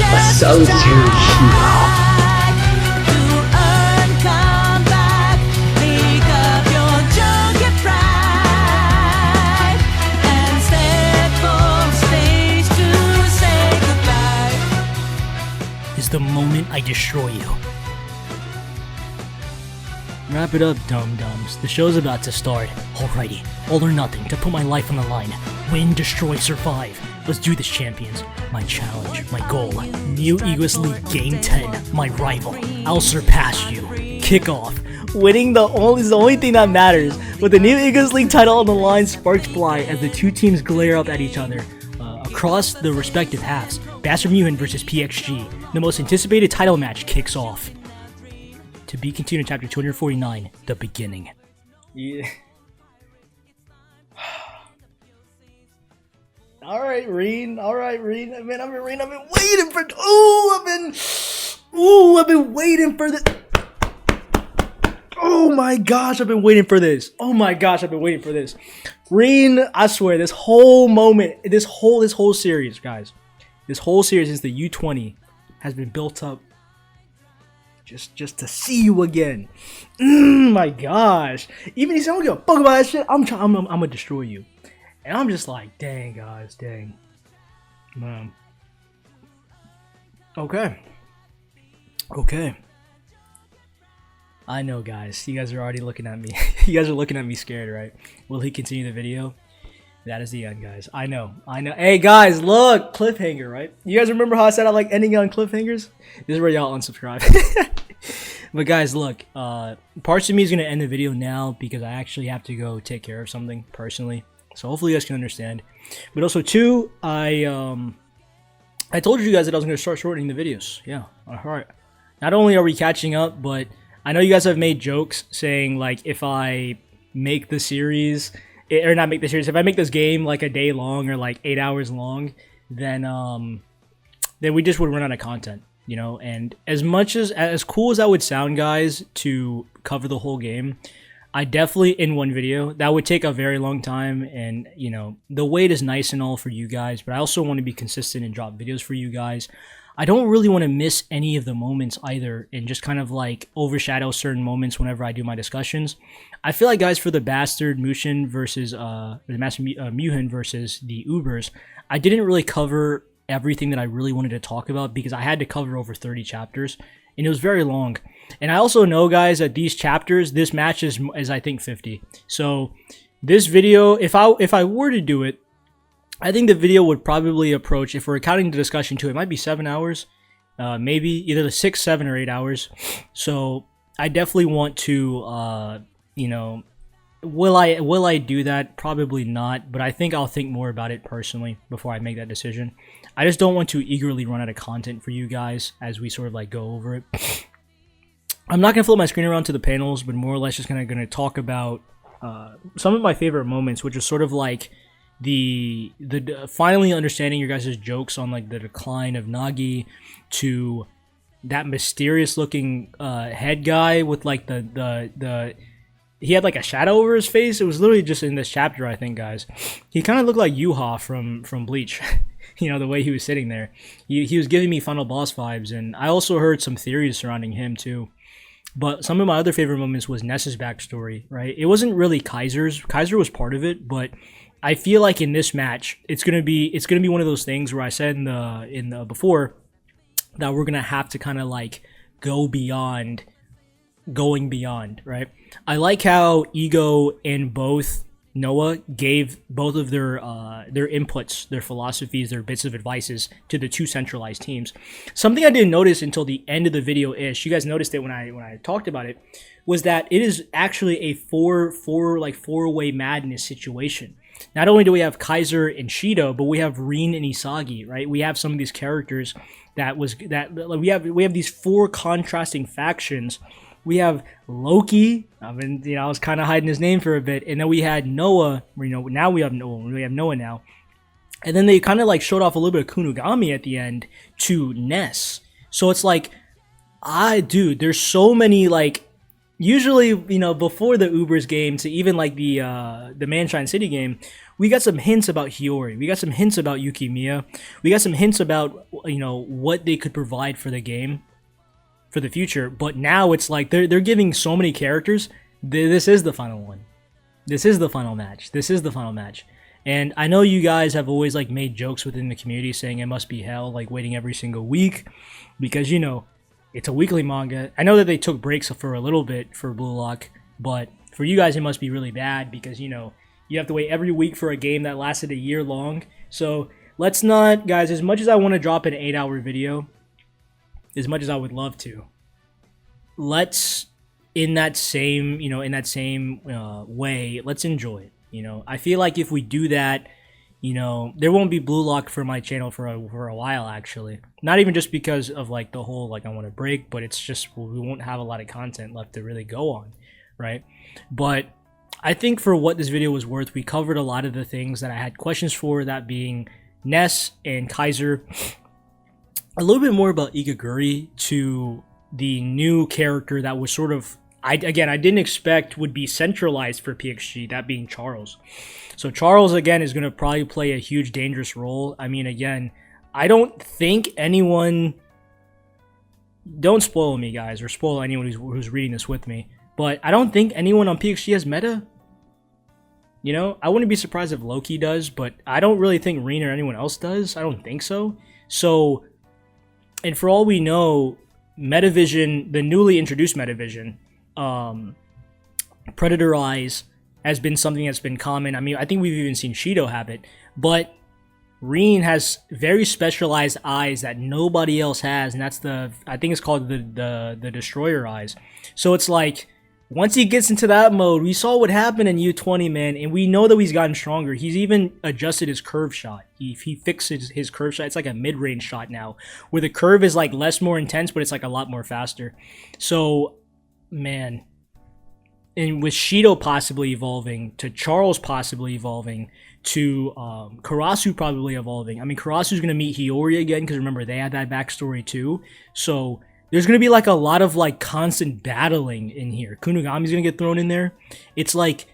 Speaker 4: A solitary hero.
Speaker 5: Is the moment I destroy you. Wrap it up, dum-dums. The show's about to start. Alrighty, all or nothing to put my life on the line. Win, destroy, survive. Let's do this, champions. My challenge, my goal. New Eagles League Game 10. My rival. I'll surpass you. Kickoff. Winning is the only thing that matters. With the new Eagles League title on the line, sparks fly as the two teams glare up at each other. Across the respective halves, Bastard Muhin versus PXG. The most anticipated title match kicks off. To be continued in chapter 249, the beginning.
Speaker 1: Yeah. Alright, Reen. Man, I've been waiting for. I've been waiting for this. Oh my gosh, I've been waiting for this. Reen, I swear, this whole moment, this whole series, guys, this whole series since the U20 has been built up just to see you again. My gosh. Even if I don't give a fuck about that shit, I'm gonna destroy you. And I'm just like, dang, guys, dang. Man. Okay. I know, guys. You guys are already looking at me. You guys are looking at me scared, right? Will he continue the video? That is the end, guys. I know. Hey, guys, look! Cliffhanger, right? You guys remember how I said I like ending on cliffhangers? This is where y'all unsubscribe. But, guys, look. Parts of me is going to end the video now because I actually have to go take care of something personally. So, hopefully you guys can understand. But also, too, I told you guys that I was going to start shortening the videos. Yeah, alright. Not only are we catching up, but I know you guys have made jokes saying, like, if I make the series, or not make the series, if I make this game, like, a day long or, like, 8 hours long, then we just would run out of content, you know? And as cool as that would sound, guys, to cover the whole game, I definitely, in one video, that would take a very long time, and, you know, the wait is nice and all for you guys, but I also want to be consistent and drop videos for you guys. I don't really want to miss any of the moments either and just kind of like overshadow certain moments whenever I do my discussions. I feel like, guys, for the Bastard Mushin versus the Master Muhin versus the Ubers, I didn't really cover everything that I really wanted to talk about because I had to cover over 30 chapters and it was very long. And I also know, guys, that these chapters, this match is I think 50. So this video, if I were to do it, I think the video would probably approach, if we're counting the discussion too, it might be 7 hours, maybe either 6, 7, or 8 hours. So I definitely want to, you know, will I do that? Probably not, but I think I'll think more about it personally before I make that decision. I just don't want to eagerly run out of content for you guys as we sort of like go over it. I'm not gonna flip my screen around to the panels, but more or less just gonna talk about some of my favorite moments, which is sort of like the finally understanding your guys' jokes on like the decline of Nagi, to that mysterious looking head guy with like the he had like a shadow over his face. It was literally just in this chapter, I think, guys. He kind of looked like Yuha from Bleach. You know, the way he was sitting there. He was giving me final boss vibes, and I also heard some theories surrounding him too. But some of my other favorite moments was Ness's backstory, right? It wasn't really Kaiser's. Kaiser was part of it, but I feel like in this match, it's gonna be one of those things where I said in the before that we're gonna have to kind of like going beyond, right? I like how Ego and both Noah gave both of their inputs, their philosophies, their bits of advices to the two centralized teams. Something I didn't notice until the end of the video-ish, you guys noticed it when I talked about it, was that it is actually a four-way madness situation. Not only do we have Kaiser and Shido, but we have Rin and Isagi, right? We have some of these characters
Speaker 5: like, we have these 4 contrasting factions. We have Loki. I was kind of hiding his name for a bit, and then we had Noah. Now we have Noah. We have Noah now, and then they kind of like showed off a little bit of Kunigami at the end to Ness. So it's like, dude, there's so many like. Usually, before the Ubers game to even like the Manshine City game, we got some hints about Hiyori. We got some hints about Yukimiya. We got some hints about what they could provide for the game, for the future. But now it's like they're giving so many characters. This is the final one. This is the final match. This is the final match. And I know you guys have always like made jokes within the community saying it must be hell, like waiting every single week, because it's a weekly manga. I know that they took breaks for a little bit for Blue Lock, but for you guys it must be really bad because you have to wait every week for a game that lasted a year long. So let's not, guys, as much as I want to drop an 8-hour video, as much as I would love to, let's in that same way, let's enjoy it. I feel like if we do that, there won't be Blue Lock for my channel for a while, actually. Not even just because of like the whole like I want to break, but it's just we won't have a lot of content left to really go on, right? But I think for what this video was worth, we covered a lot of the things that I had questions for, that being Ness and Kaiser, a little bit more about Ikaguri, to the new character that was sort of, I didn't expect would be centralized for PXG, that being Charles. So Charles, again, is going to probably play a huge dangerous role. I mean, again, I don't think anyone, don't spoil me, guys, or spoil anyone who's reading this with me, but I don't think anyone on PXG has meta. I wouldn't be surprised if Loki does, but I don't really think Reen or anyone else does. I don't think so. So, and for all we know, Metavision, the newly introduced Metavision, Predator Eyes has been something that's been common. I mean, I think we've even seen Shido have it, but Reen has very specialized eyes that nobody else has, and that's I think it's called the Destroyer Eyes. So it's like, once he gets into that mode, we saw what happened in U20, man, and we know that he's gotten stronger. He's even adjusted his curve shot. He fixes his curve shot. It's like a mid-range shot now, where the curve is like more intense, but it's like a lot more faster. So, man, and with Shido possibly evolving, to Charles possibly evolving, to Karasu probably evolving. I mean, Karasu's going to meet Hiyori again, because remember, they had that backstory too. So there's going to be like a lot of like constant battling in here. Kunigami's going to get thrown in there. It's like,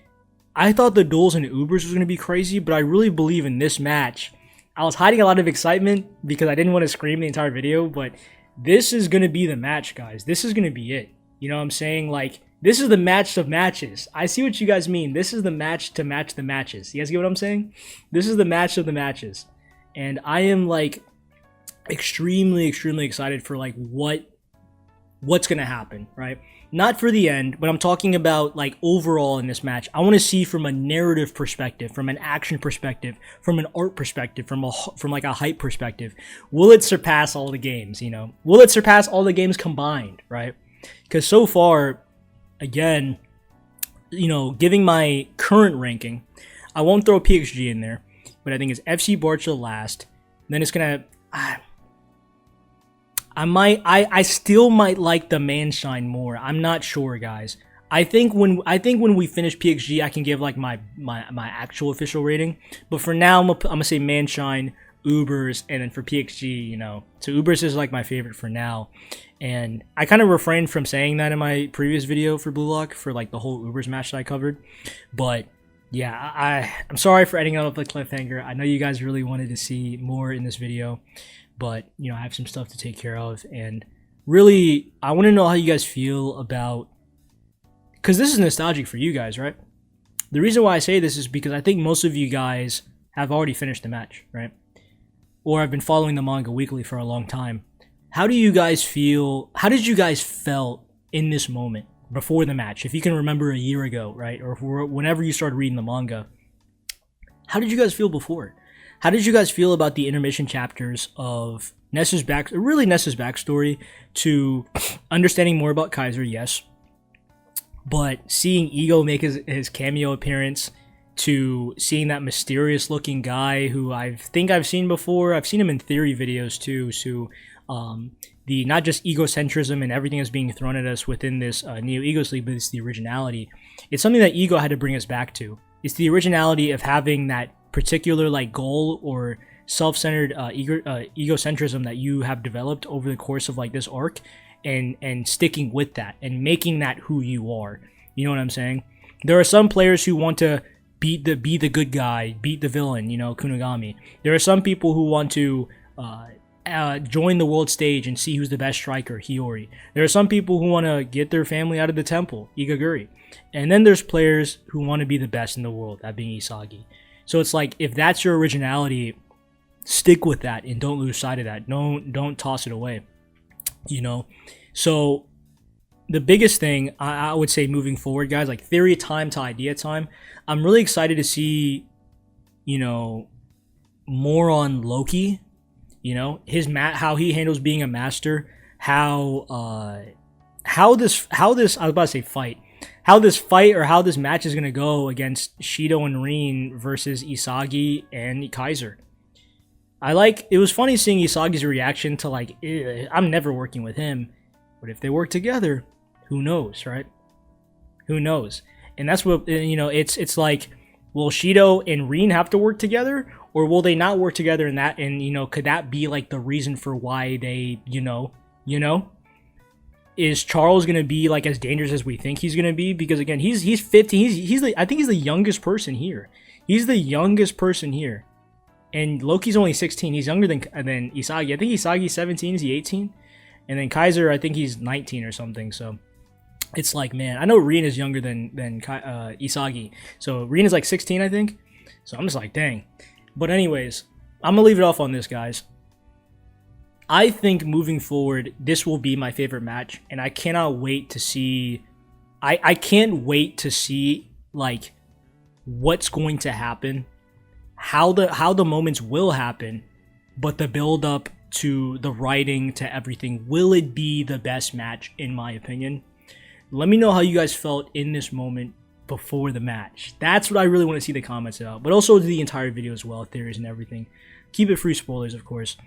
Speaker 5: I thought the duels and Ubers was going to be crazy, but I really believe in this match. I was hiding a lot of excitement because I didn't want to scream the entire video, but this is going to be the match, guys. This is going to be it. You know what I'm saying? Like, this is the match of matches. I see what you guys mean. This is the match to match the matches. You guys get what I'm saying? This is the match of the matches. And I am like extremely, extremely excited for like what's going to happen, right? Not for the end, but I'm talking about like overall in this match. I want to see from a narrative perspective, from an action perspective, from an art perspective, from like a hype perspective. Will it surpass all the games, Will it surpass all the games combined, right? Because so far, again, giving my current ranking, I won't throw PXG in there, but I think it's FC Barca last. Then it's gonna, I still might like the Manshine more. I'm not sure, guys. I think when we finish PXG, I can give like my actual official rating. But for now, I'm gonna say Manshine, Ubers, and then for PXG, so Ubers is like my favorite for now. And I kind of refrained from saying that in my previous video for Blue Lock for like the whole Ubers match that I covered. But yeah, I'm sorry for ending up the cliffhanger. I know you guys really wanted to see more in this video, but I have some stuff to take care of, and really I want to know how you guys feel about, because this is nostalgic for you guys, right? The reason why I say this is because I think most of you guys have already finished the match, right? Or have been following the manga weekly for a long time. How do you guys feel? How did you guys felt in this moment before the match? If you can remember a year ago, right? Or whenever you started reading the manga, how did you guys feel before? How did you guys feel about the intermission chapters of Ness's backstory, to understanding more about Kaiser, yes, but seeing Ego make his cameo appearance, to seeing that mysterious looking guy who I think I've seen before. I've seen him in theory videos too. So the not just egocentrism and everything that's being thrown at us within this Neo Ego League, but it's the originality. It's something that Ego had to bring us back to. It's the originality of having that particular like goal or self-centered egocentrism that you have developed over the course of like this arc, and sticking with that and making that who you are. You know what I'm saying? There are some players who want to be the good guy, beat the villain, you know, Kunigami. There are some people who want to join the world stage and see who's the best striker, Hiyori. There are some people who want to get their family out of the temple, Igaguri. And then there's players who want to be the best in the world, that being Isagi. So it's like, if that's your originality, stick with that and don't lose sight of that. Don't toss it away, you know? So the biggest thing I would say moving forward, guys, like theory time to idea time, I'm really excited to see, you know, more on Loki, you know, how he handles being a master, how this I was about to say fight, how this match is gonna go against Shido and Rin versus Isagi and Kaiser. It was funny seeing Isagi's reaction to like, I'm never working with him, but if they work together, who knows, right? Who knows? And that's what, you know, it's like, will Shido and Rin have to work together, or will they not work together? And you know, could that be like the reason for why they, you know, is Charles gonna be like as dangerous as we think he's gonna be? Because again, he's 15. I think he's the youngest person here. He's the youngest person here, and Loki's only 16. He's younger than Isagi. I think Isagi's 17. Is he 18? And then Kaiser, I think he's 19 or something. So it's like, man, I know Rin is younger than Isagi. So Rin is like 16, I think. So I'm just like, dang. But anyways, I'm gonna leave it off on this, guys. I think moving forward, this will be my favorite match, and I cannot wait to see. I can't wait to see like what's going to happen, how the moments will happen, but the build up to the writing to everything. Will it be the best match in my opinion? Let me know how you guys felt in this moment before the match. That's what I really want to see the comments about, but also the entire video as well, theories and everything. Keep it free, spoilers of course.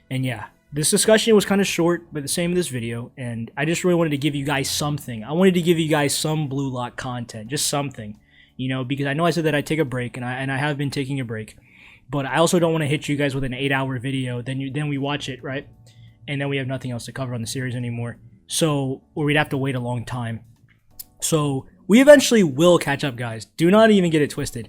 Speaker 5: And yeah, this discussion was kind of short, but the same in this video, and I just really wanted to give you guys something. I wanted to give you guys some Blue Lock content, just something, you know, because I know I said that I'd take a break, and I have been taking a break, but I also don't want to hit you guys with an 8-hour video, then we watch it, right? And then we have nothing else to cover on the series anymore. So, or we'd have to wait a long time. So, we eventually will catch up, guys. Do not even get it twisted.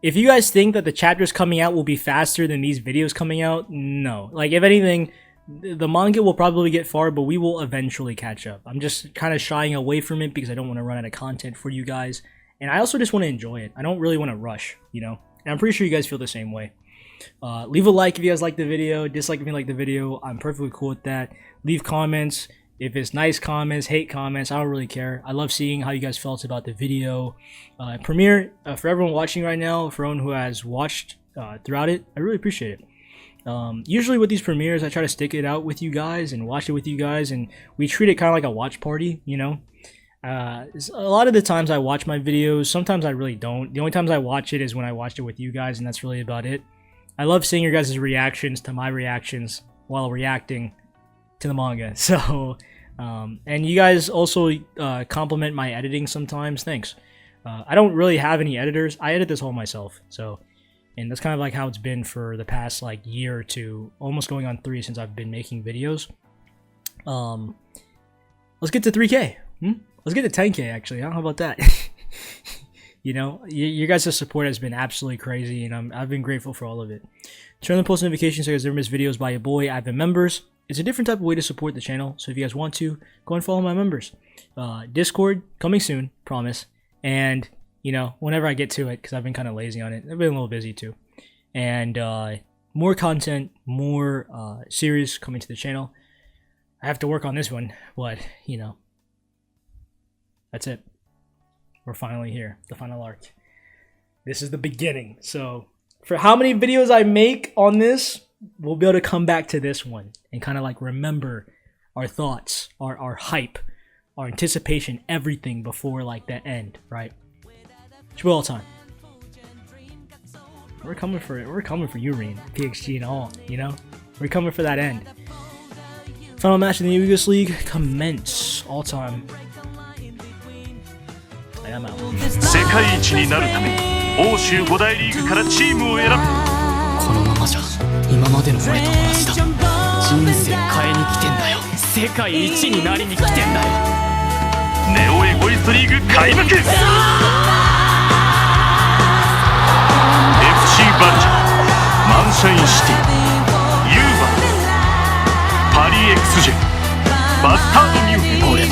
Speaker 5: If you guys think that the chapters coming out will be faster than these videos coming out, no. Like, if anything, the manga will probably get far, but we will eventually catch up. I'm just kind of shying away from it because I don't want to run out of content for you guys. And I also just want to enjoy it. I don't really want to rush, you know? And I'm pretty sure you guys feel the same way. Leave a like if you guys like the video. Dislike if you like the video. I'm perfectly cool with that. Leave comments. If it's nice comments, hate comments, I don't really care. I love seeing how you guys felt about the video premiere. For everyone watching right now, for everyone who has watched throughout it, I really appreciate it. Usually with these premieres, I try to stick it out with you guys and watch it with you guys, and we treat it kind of like a watch party, you know? A lot of the times I watch my videos, sometimes I really don't. The only times I watch it is when I watched it with you guys, and that's really about it. I love seeing your guys' reactions to my reactions while reacting to the manga. So, and you guys also compliment my editing sometimes. Thanks. I don't really have any editors. I edit this all myself. So, and that's kind of like how it's been for the past like year or two, almost going on 3 since I've been making videos. Let's get to 3K. Let's get to 10K actually. How about that? You know, your guys' support has been absolutely crazy, and I've been grateful for all of it. Turn on post notifications so you guys never miss videos by your boy. I have members. It's a different type of way to support the channel, so if you guys want to, go and follow my members. Discord, coming soon, promise. And, you know, whenever I get to it, because I've been kind of lazy on it. I've been a little busy too. And more content, more series coming to the channel. I have to work on this one, but, you know, that's it. We're finally here, the final arc. This is the beginning. So, for how many videos I make on this, we'll be able to come back to this one and kind of like remember our thoughts, our hype, our anticipation, everything before like that end, right? It's all time. We're coming for it. We're coming for you, Rin, PXG and all, you know? We're coming for that end. Final match in the Ugas League, commence. All time. I'm out.
Speaker 2: 世界一になるため欧州5大リーグからチームを選ぶ。
Speaker 7: このままじゃ今までの俺と同じだ。人生変えに来てんだよ。世界一になりに来てんだよ。
Speaker 2: ネオエゴイストリーグ開幕。 FC バルチャー、マンシャインシティ、ユーバ、パリ XG、バスタードミュンヘン。